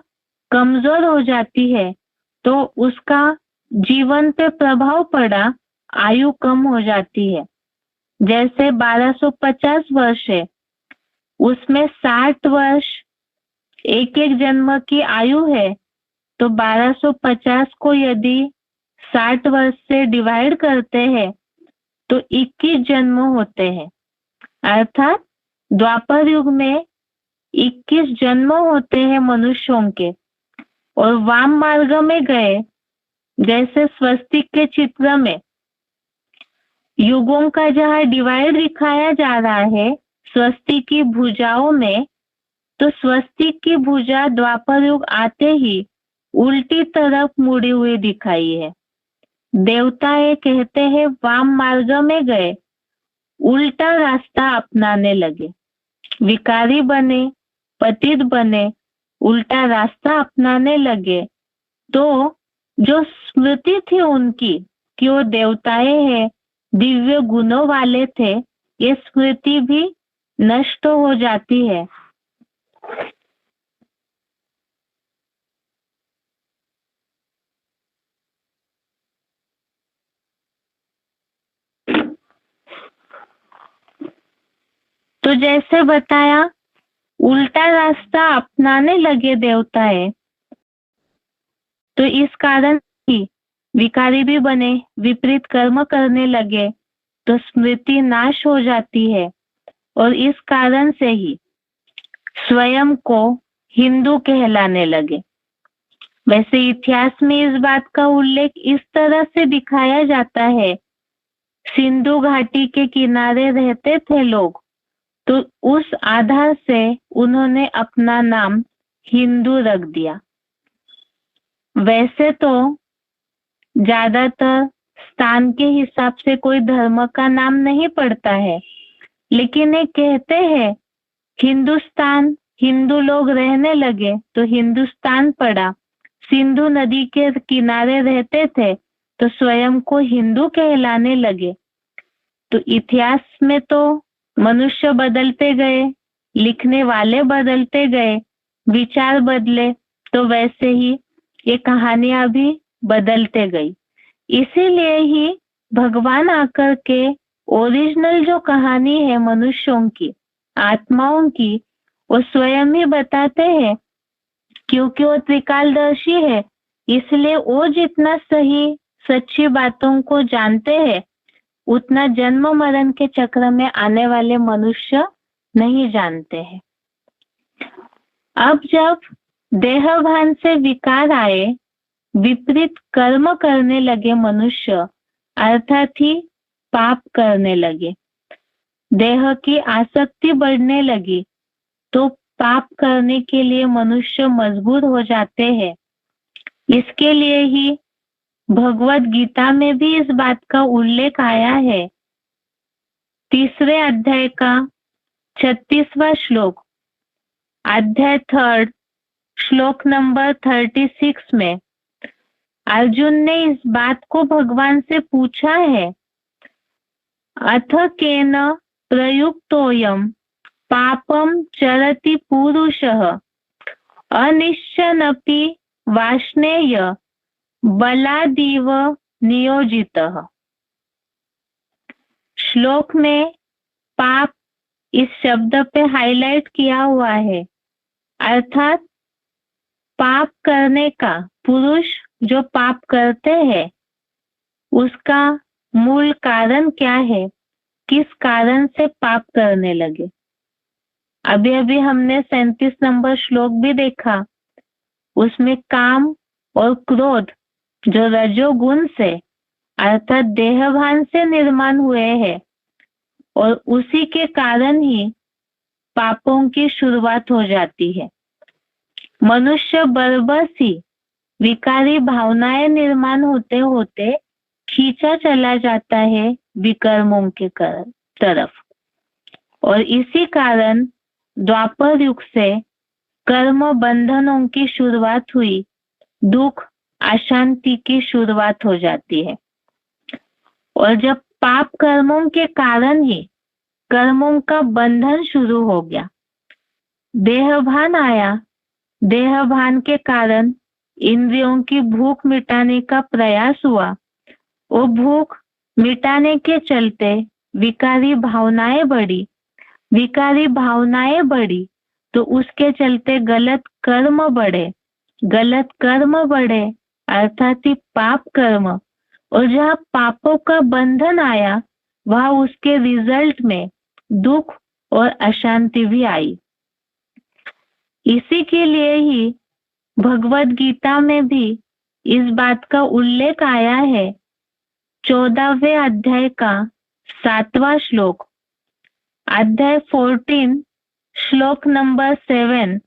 कमजोर हो जाती है तो उसका जीवन पे प्रभाव पड़ा, आयु कम हो जाती है। जैसे 1250 वर्ष है, उसमें 60 वर्ष एक एक जन्म की आयु है, तो 1250 को यदि 60 वर्ष से डिवाइड करते हैं तो 21 जन्म होते हैं। अर्थात द्वापर युग में 21 जन्म होते हैं मनुष्यों के। और वाम मार्ग में गए, जैसे स्वस्तिक के चित्र में युगों का जहाँ डिवाइड दिखाया जा रहा है स्वस्तिक की भुजाओं में, तो स्वस्तिक की भुजा द्वापर युग आते ही उल्टी तरफ मुड़ी हुई दिखाई है। देवता ये कहते हैं वाम मार्ग में गए, उल्टा रास्ता अपनाने लगे, विकारी बने, पतित बने, उल्टा रास्ता अपनाने लगे। तो जो स्मृति थी उनकी कि वो देवताएं हैं, दिव्य गुणों वाले थे, ये स्मृति भी नष्ट हो जाती है। तो जैसे बताया उल्टा रास्ता अपनाने लगे देवताएं, तो इस कारण ही विकारी भी बने, विपरीत कर्म करने लगे, तो स्मृति नाश हो जाती है। और इस कारण से ही स्वयं को हिंदू कहलाने लगे। वैसे इतिहास में इस बात का उल्लेख इस तरह से दिखाया जाता है, सिंधु घाटी के किनारे रहते थे लोग, तो उस आधार से उन्होंने अपना नाम हिंदू रख दिया। वैसे तो ज्यादातर स्थान के हिसाब से कोई धर्म का नाम नहीं पड़ता है, लेकिन ये कहते हैं हिंदुस्तान, हिंदू लोग रहने लगे तो हिंदुस्तान पड़ा। सिंधु नदी के किनारे रहते थे तो स्वयं को हिंदू कहलाने लगे। तो इतिहास में तो मनुष्य बदलते गए, लिखने वाले बदलते गए, विचार बदले, तो वैसे ही ये कहानियां भी बदलते गई। इसीलिए ही भगवान आकर के ओरिजिनल जो कहानी है मनुष्यों की, आत्माओं की, वो स्वयं ही बताते हैं, क्योंकि वो त्रिकालदर्शी है। इसलिए वो जितना सही सच्ची बातों को जानते हैं उतना जन्म मरण के चक्र में आने वाले मनुष्य नहीं जानते हैं। अब जब देहभान से विकार आए, विपरीत कर्म करने लगे मनुष्य, अर्थात ही पाप करने लगे, देह की आसक्ति बढ़ने लगी, तो पाप करने के लिए मनुष्य मजबूर हो जाते हैं। इसके लिए ही भगवत गीता में भी इस बात का उल्लेख आया है। 3 अध्याय का 36वां श्लोक, अध्याय 3 श्लोक नंबर 36 में अर्जुन ने इस बात को भगवान से पूछा है, अथ केन प्रयुक्तोऽयं पापं चरति पुरुषः अनिश्चनपि वाष्णेय बलादिव नियोजितः। श्लोक में पाप इस शब्द पे हाईलाइट किया हुआ है, अर्थात पाप करने का, पुरुष जो पाप करते हैं उसका मूल कारण क्या है, किस कारण से पाप करने लगे। अभी अभी हमने 37 नंबर श्लोक भी देखा, उसमें काम और क्रोध जो रजोगुण से अर्थात देहभान से निर्माण हुए हैं और उसी के कारण ही पापों की शुरुआत हो जाती है। मनुष्य बरबस ही विकारी भावनाएं निर्माण होते होते खींचा चला जाता है विकर्मों के तरफ, और इसी कारण द्वापर युग से कर्म बंधनों की शुरुआत हुई, दुख अशांति की शुरुआत हो जाती है। और जब पाप कर्मों के कारण ही कर्मों का बंधन शुरू हो गया, देहभान आया, देहभान के कारण इंद्रियों की भूख मिटाने का प्रयास हुआ, वो भूख मिटाने के चलते विकारी भावनाएं बढ़ी, विकारी भावनाएं बढ़ी तो उसके चलते गलत कर्म बढ़े, गलत कर्म बढ़े अर्थात ही पाप कर्म, और जहाँ पापों का बंधन आया वहां उसके रिजल्ट में दुख और अशांति भी आई। इसी के लिए ही भगवत गीता में भी इस बात का उल्लेख आया है। 14वें अध्याय का 7वां श्लोक, अध्याय 14 श्लोक नंबर 7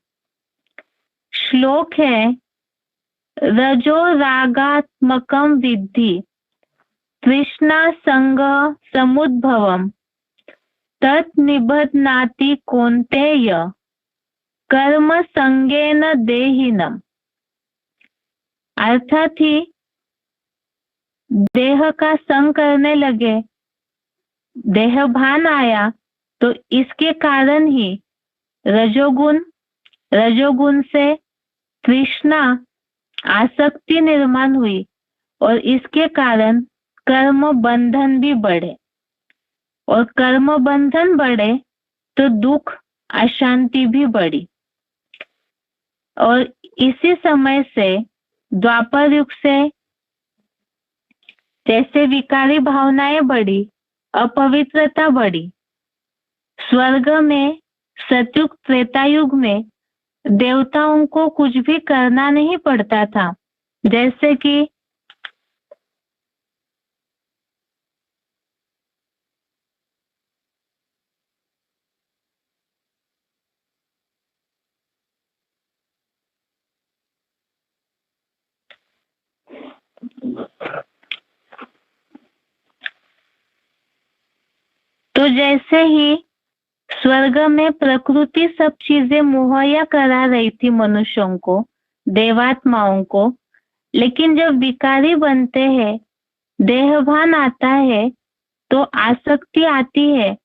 श्लोक है, रजो रागात्मकं विद्धि तृष्णा संग समुद्भवम तत् निबध्नाति कौन्तेय कर्म संगेन देहिनम। अर्थात ही देह का संग करने लगे, देह भान आया तो इसके कारण ही रजोगुण, रजोगुण से तृष्णा आसक्ति निर्माण हुई और इसके कारण कर्म बंधन भी बढ़े, और कर्म बंधन बढ़े तो दुख अशांति भी बढ़ी। और इसी समय से द्वापर युग से जैसे विकारी भावनाएं बढ़ी, अपवित्रता बढ़ी, स्वर्ग में सतयुग त्रेता युग में देवताओं को कुछ भी करना नहीं पड़ता था, जैसे कि तो जैसे ही स्वर्ग में प्रकृति सब चीजें मुहैया करा रही थी मनुष्यों को, देवात्माओं को, लेकिन जब विकारी बनते हैं, देहभान आता है तो आसक्ति आती है।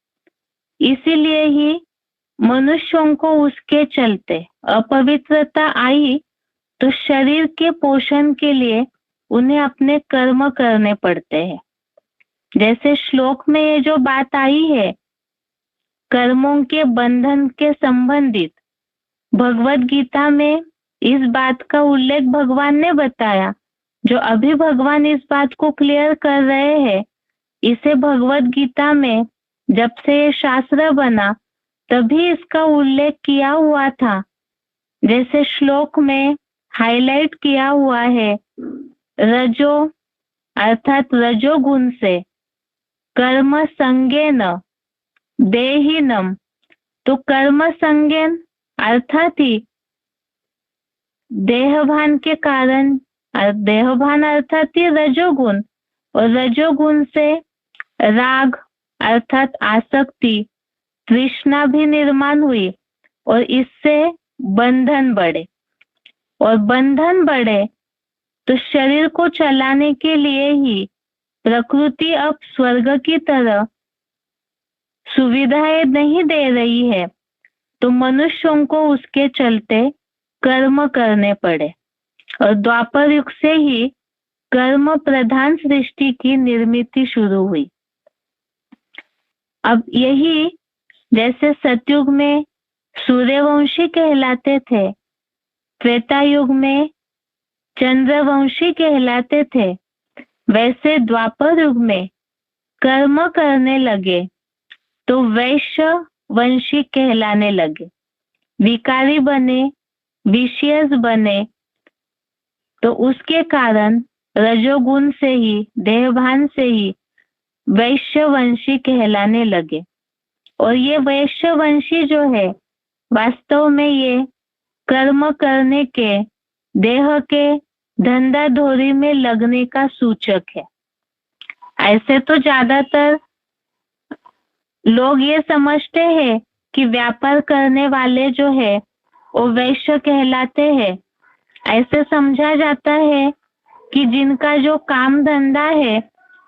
इसीलिए ही मनुष्यों को उसके चलते अपवित्रता आई तो शरीर के पोषण के लिए उन्हें अपने कर्म करने पड़ते हैं। जैसे श्लोक में ये जो बात आई है कर्मों के बंधन के संबंधित, भगवत गीता में इस बात का उल्लेख भगवान ने बताया। जो अभी भगवान इस बात को क्लियर कर रहे हैं, इसे भगवत गीता में जब से ये शास्त्र बना तभी इसका उल्लेख किया हुआ था। जैसे श्लोक में हाईलाइट किया हुआ है, रजो अर्थात रजोगुण से कर्म संगेन देहिनम, तो कर्म संगेन अर्थात ही देहभान के कारण, देहभान अर्थात ही रजोगुण, और रजोगुण से राग अर्थात आसक्ति, तृष्णा भी निर्माण हुई और इससे बंधन बढ़े, और बंधन बढ़े तो शरीर को चलाने के लिए ही प्रकृति अब स्वर्ग की तरह सुविधाएं नहीं दे रही है तो मनुष्यों को उसके चलते कर्म करने पड़े। और द्वापर युग से ही कर्म प्रधान सृष्टि की निर्मित शुरू हुई। अब यही जैसे सतयुग में सूर्यवंशी कहलाते थे, त्रेता युग में चंद्रवंशी कहलाते थे, वैसे द्वापर युग में कर्म करने लगे तो वैश्य वंशी कहलाने लगे। विकारी बने, विशियस बने, तो उसके कारण रजोगुण से ही, देहभान से ही वैश्यवंशी कहलाने लगे। और ये वैश्यवंशी जो है वास्तव में ये कर्म करने के, देह के धंधा धोरी में लगने का सूचक है। ऐसे तो ज्यादातर लोग ये समझते हैं कि व्यापार करने वाले जो है वो वैश्य कहलाते हैं। ऐसे समझा जाता है कि जिनका जो काम धंधा है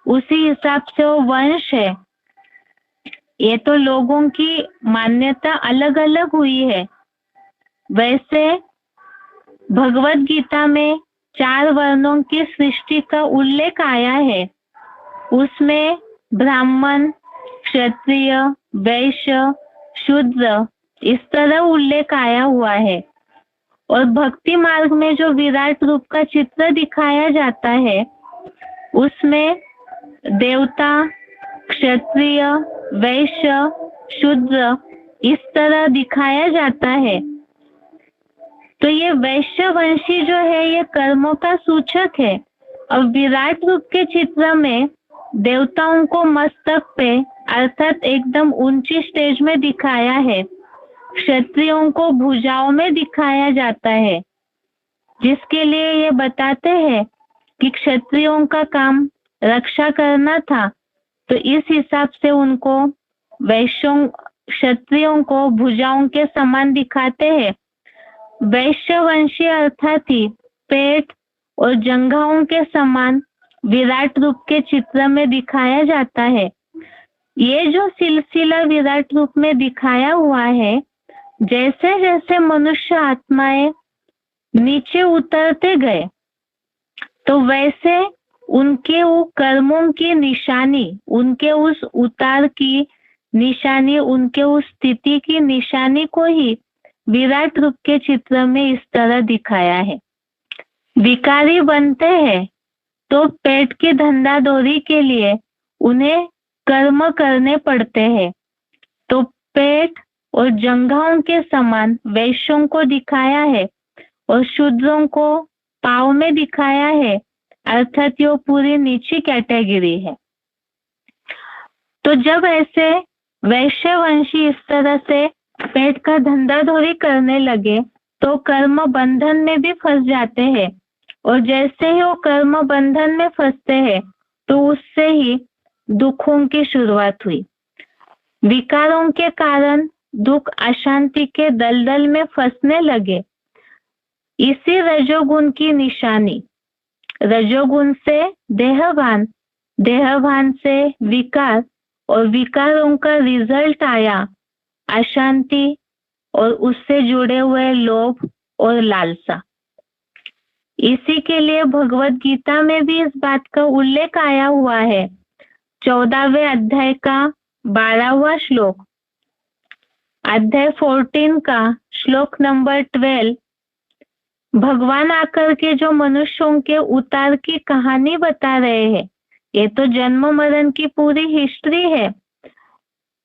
उसी हिसाब से वो वंश है। ये तो लोगों की मान्यता अलग अलग हुई है। वैसे भगवत गीता में 4 वर्णों की सृष्टि का उल्लेख आया है। उसमें ब्राह्मण, क्षत्रिय, वैश्य, शूद्र इस तरह उल्लेख आया हुआ है। और भक्ति मार्ग में जो विराट रूप का चित्र दिखाया जाता है उसमें देवता, क्षत्रिय, वैश्य, शूद्र इस तरह दिखाया जाता है। तो ये वैश्यवंशी जो है ये कर्मों का सूचक है। और विराट रूप के चित्र में देवताओं को मस्तक पे अर्थात एकदम ऊंची स्टेज में दिखाया है, क्षत्रियों को भुजाओं में दिखाया जाता है, जिसके लिए ये बताते हैं कि क्षत्रियों का काम रक्षा करना था, तो इस हिसाब से उनको वैश्यों, क्षत्रियों को भुजाओं के समान दिखाते हैं। वैश्यवंशी अर्थात ही पेट और जंघाओं के समान विराट रूप के चित्र में दिखाया जाता है। ये जो सिलसिला विराट रूप में दिखाया हुआ है, जैसे जैसे मनुष्य आत्माएं नीचे उतरते गए तो वैसे उनके वो कर्मों की निशानी, उनके उस उतार की निशानी, उनके उस स्थिति की निशानी को ही विराट रूप के चित्र में इस तरह दिखाया है। विकारी बनते हैं तो पेट की धंधादौरी के लिए उन्हें कर्म करने पड़ते हैं। तो पेट और जंघाओं के समान वैश्यों को दिखाया है और शूद्रों को पाँव में दिखाया है, अर्थात ये पूरी नीची कैटेगरी है। तो जब ऐसे वैश्यवंशी इस तरह से पेट का धंधाधोरी करने लगे तो कर्म बंधन में भी फंस जाते हैं। और जैसे ही वो कर्म बंधन में फंसते हैं तो उससे ही दुखों की शुरुआत हुई। विकारों के कारण दुख अशांति के दलदल में फंसने लगे। इसी रजोगुण की निशानी, रजोगुण से देहभान, देहभान से विकार और विकारों का रिजल्ट आया अशांति और उससे जुड़े हुए लोभ और लालसा। इसी के लिए भगवत गीता में भी इस बात का उल्लेख आया हुआ है। 14वें अध्याय का 12वां श्लोक, अध्याय 14 का श्लोक नंबर 12, भगवान आकर के जो मनुष्यों के उतार की कहानी बता रहे हैं। ये तो जन्म मरण की पूरी हिस्ट्री है।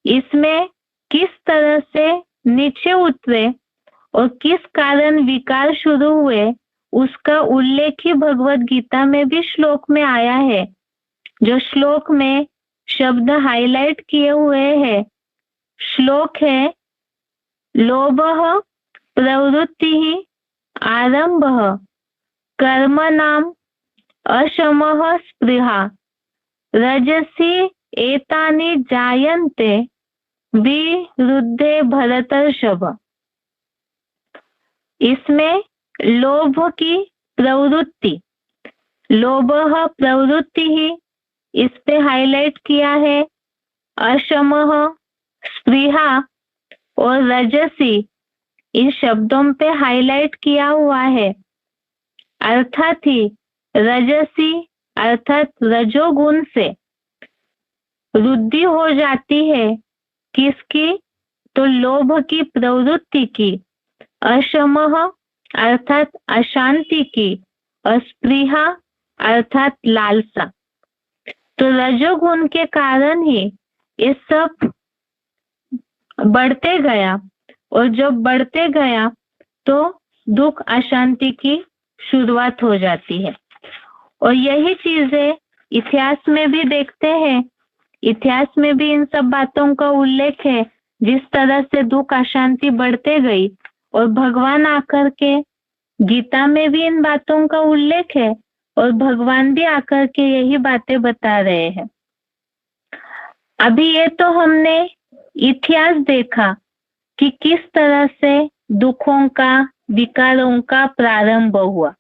इसमें किस तरह से नीचे उतरे और किस कारण विकार शुरू हुए उसका उल्लेख ही भगवत गीता में भी श्लोक में आया है। जो श्लोक में शब्द हाईलाइट किए हुए हैं, श्लोक है लोभः प्रवृत्तिः आरंभः कर्मणाम् अशमः स्पृहा रजसी एतानि जायन्ते विरुद्धे भरतर्षभ। इसमें लोभ की प्रवृत्ति, लोभः प्रवृत्ति ही इस पे हाईलाइट किया है। अशमः स्पृहा और रजसी इन शब्दों पे हाईलाइट किया हुआ है। अर्थात ही रजसी अर्थात रजोगुण से वृद्धि हो जाती है। किसकी? तो लोभ की प्रवृत्ति की, अशमः अर्थात अशांति की, अस्पृहा अर्थात लालसा। तो रजोगुण के कारण ही ये सब बढ़ते गया, और जब बढ़ते गया तो दुख अशांति की शुरुआत हो जाती है। और यही चीजें इतिहास में भी देखते हैं। इतिहास में भी इन सब बातों का उल्लेख है, जिस तरह से दुख अशांति बढ़ते गई। और भगवान आकर के गीता में भी इन बातों का उल्लेख है, और भगवान भी आकर के यही बातें बता रहे हैं। अभी ये तो हमने इतिहास देखा कि किस तरह से दुखों का, विकारों का प्रारंभ हुआ।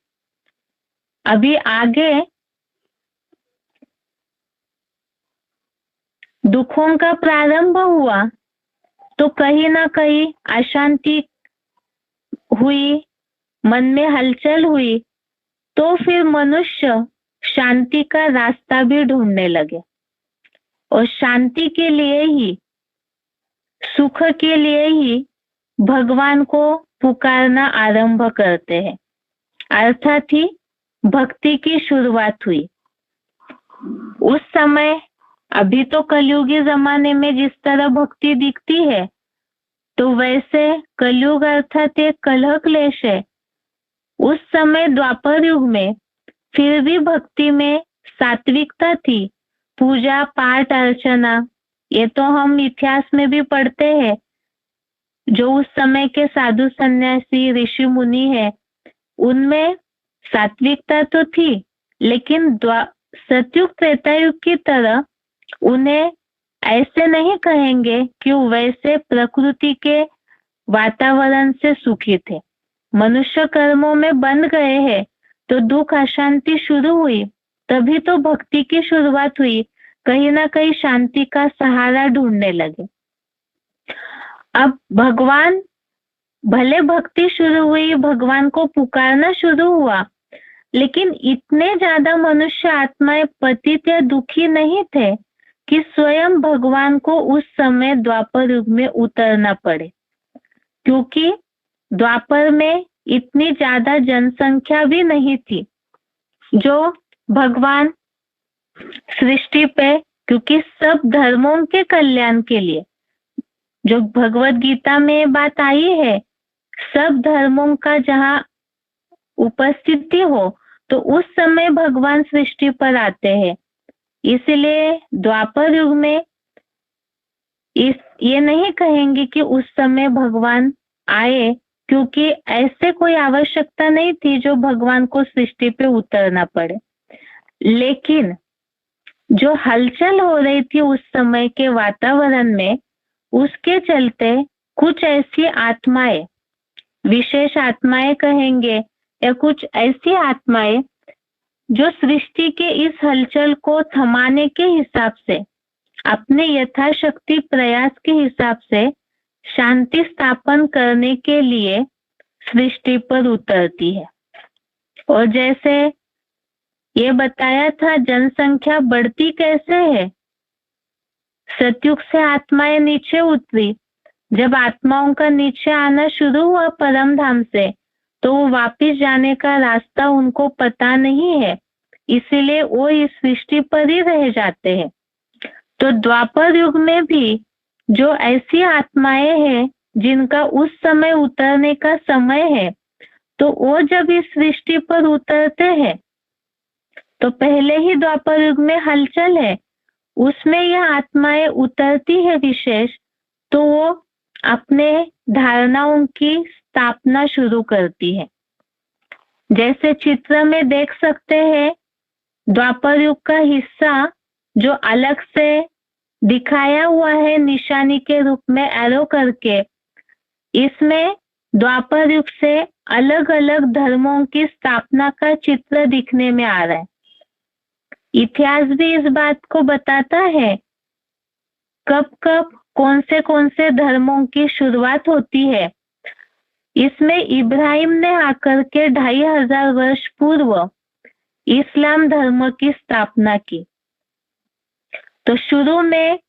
अभी आगे दुखों का प्रारंभ हुआ तो कहीं ना कहीं अशांति हुई, मन में हलचल हुई, तो फिर मनुष्य शांति का रास्ता भी ढूंढने लगे, और शांति के लिए ही, सुख के लिए ही भगवान को पुकारना आरंभ करते हैं। अर्थात ही भक्ति की शुरुआत हुई। उस समय, अभी तो कलयुगी जमाने में जिस तरह भक्ति दिखती है, तो वैसे कलयुग अर्थात एक कलह क्लेश है। उस समय द्वापर युग में फिर भी भक्ति में सात्विकता थी, पूजा पाठ अर्चना, ये तो हम इतिहास में भी पढ़ते हैं। जो उस समय के साधु सन्यासी ऋषि मुनि है, उनमें सात्विकता तो थी, लेकिन सतयुग त्रेता युग की तरह उन्हें ऐसे नहीं कहेंगे कि वैसे प्रकृति के वातावरण से सुखी थे। मनुष्य कर्मों में बंध गए हैं तो दुख अशांति शुरू हुई, तभी तो भक्ति की शुरुआत हुई। कहीं ना कहीं शांति का सहारा ढूंढने लगे। अब भगवान, भले भक्ति शुरू हुई, भगवान को पुकारना शुरू हुआ, लेकिन इतने ज्यादा मनुष्य आत्माएं पतित या दुखी नहीं थे कि स्वयं भगवान को उस समय द्वापर युग में उतरना पड़े, क्योंकि द्वापर में इतनी ज्यादा जनसंख्या भी नहीं थी जो भगवान सृष्टि पे, क्योंकि सब धर्मों के कल्याण के लिए, जो भगवत गीता में बात आई है, सब धर्मों का जहाँ उपस्थिति हो तो उस समय भगवान सृष्टि पर आते हैं। इसलिए द्वापर युग में ये नहीं कहेंगे कि उस समय भगवान आए, क्योंकि ऐसे कोई आवश्यकता नहीं थी जो भगवान को सृष्टि पे उतरना पड़े। लेकिन जो हलचल हो रही थी उस समय के वातावरण में, उसके चलते कुछ ऐसी आत्माएं, विशेष आत्माएं कहेंगे, या कुछ ऐसी आत्माएं जो सृष्टि के इस हलचल को थमाने के हिसाब से, अपने यथाशक्ति प्रयास के हिसाब से शांति स्थापन करने के लिए सृष्टि पर उतरती है। और जैसे ये बताया था, जनसंख्या बढ़ती कैसे है। सतयुग से आत्माएं नीचे उतरी। जब आत्माओं का नीचे आना शुरू हुआ परम धाम से, तो वो वापिस जाने का रास्ता उनको पता नहीं है, इसीलिए वो इस सृष्टि पर ही रह जाते हैं। तो द्वापर युग में भी जो ऐसी आत्माएं हैं जिनका उस समय उतरने का समय है, तो वो जब इस सृष्टि पर उतरते हैं, तो पहले ही द्वापर युग में हलचल है, उसमें यह आत्माएं उतरती है विशेष, तो वो अपने धारणाओं की स्थापना शुरू करती है। जैसे चित्र में देख सकते हैं, द्वापर युग का हिस्सा जो अलग से दिखाया हुआ है निशानी के रूप में एरो करके, इसमें द्वापर युग से अलग अलग धर्मों की स्थापना का चित्र दिखने में आ रहा है। इतिहास भी इस बात को बताता है, कब कब कौन से धर्मों की शुरुआत होती है। इसमें इब्राहिम ने आकर के 2500 वर्ष पूर्व इस्लाम धर्म की स्थापना की। तो शुरू में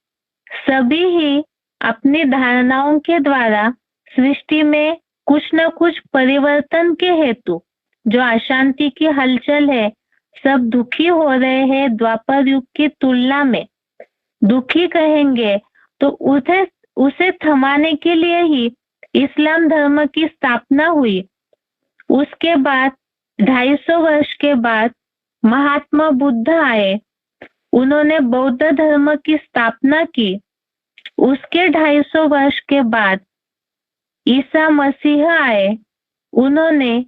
सभी ही अपनी धारणाओं के द्वारा सृष्टि में कुछ न कुछ परिवर्तन के हेतु जो अशांति की हलचल है, सब दुखी हो रहे हैं। द्वापर युग की तुलना में दुखी कहेंगे तो उसे थमाने के लिए ही इस्लाम धर्म की स्थापना हुई। उसके बाद 250 वर्ष के बाद महात्मा बुद्ध आए, उन्होंने बौद्ध धर्म की स्थापना की। उसके 250 वर्ष के बाद ईसा मसीह आए, उन्होंने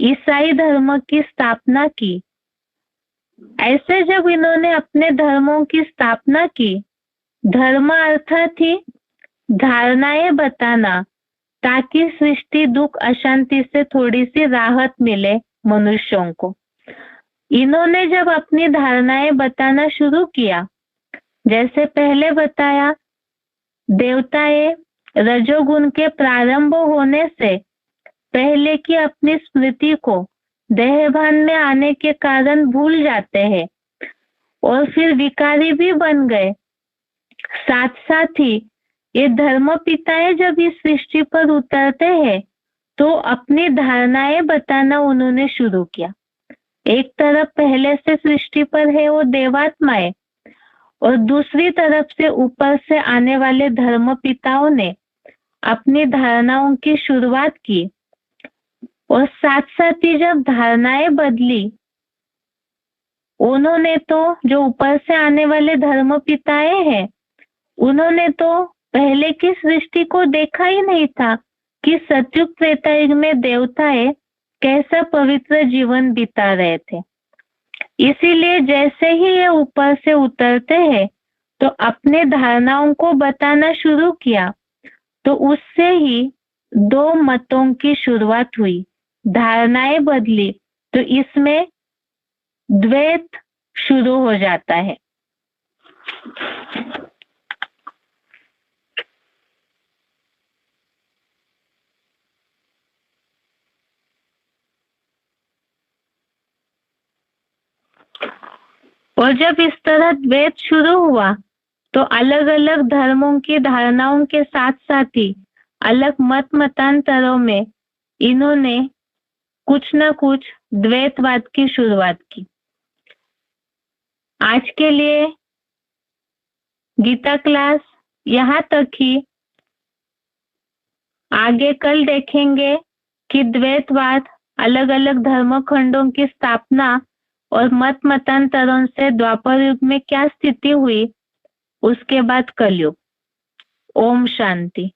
ईसाई धर्म की स्थापना की। ऐसे जब इन्होंने अपने धर्मों की स्थापना की, धर्म अर्थात थी धारणाएं बताना, ताकि सृष्टि दुख अशांति से थोड़ी सी राहत मिले मनुष्यों को। इन्होंने जब अपनी धारणाएं बताना शुरू किया, जैसे पहले बताया, देवताएं रजोगुण के प्रारंभ होने से पहले की अपनी स्मृति को देहभान में आने के कारण भूल जाते हैं और फिर विकारी भी बन गए। साथ साथ ही ये धर्म पिताएं जब इस सृष्टि पर उतरते हैं तो अपनी धारणाएं बताना उन्होंने शुरू किया। एक तरफ पहले से सृष्टि पर है वो देवात्माएं, और दूसरी तरफ से ऊपर से आने वाले धर्म पिताओं ने अपनी धारणाओं की शुरुआत की। और साथ साथ ही जब धारणाएं बदली, उन्होंने तो जो ऊपर से आने वाले धर्म पिताएं हैं, उन्होंने तो पहले की सृष्टि को देखा ही नहीं था कि सतयुग त्रेतायुग में देवताएं कैसा पवित्र जीवन बिता रहे थे। इसीलिए जैसे ही ये ऊपर से उतरते हैं तो अपने धारणाओं को बताना शुरू किया, तो उससे ही दो मतों की शुरुआत हुई। धारणाएं बदली तो इसमें द्वैत शुरू हो जाता है। और जब इस तरह द्वैत शुरू हुआ तो अलग अलग धर्मों की धारणाओं के साथ साथ ही अलग मतांतरों में इन्होंने कुछ न कुछ द्वैतवाद की शुरुआत की। आज के लिए गीता क्लास यहाँ तक ही। आगे कल देखेंगे कि द्वैतवाद, अलग अलग धर्म खंडों की स्थापना और मतांतरों से द्वापर युग में क्या स्थिति हुई, उसके बाद कलयुग। ओम शांति।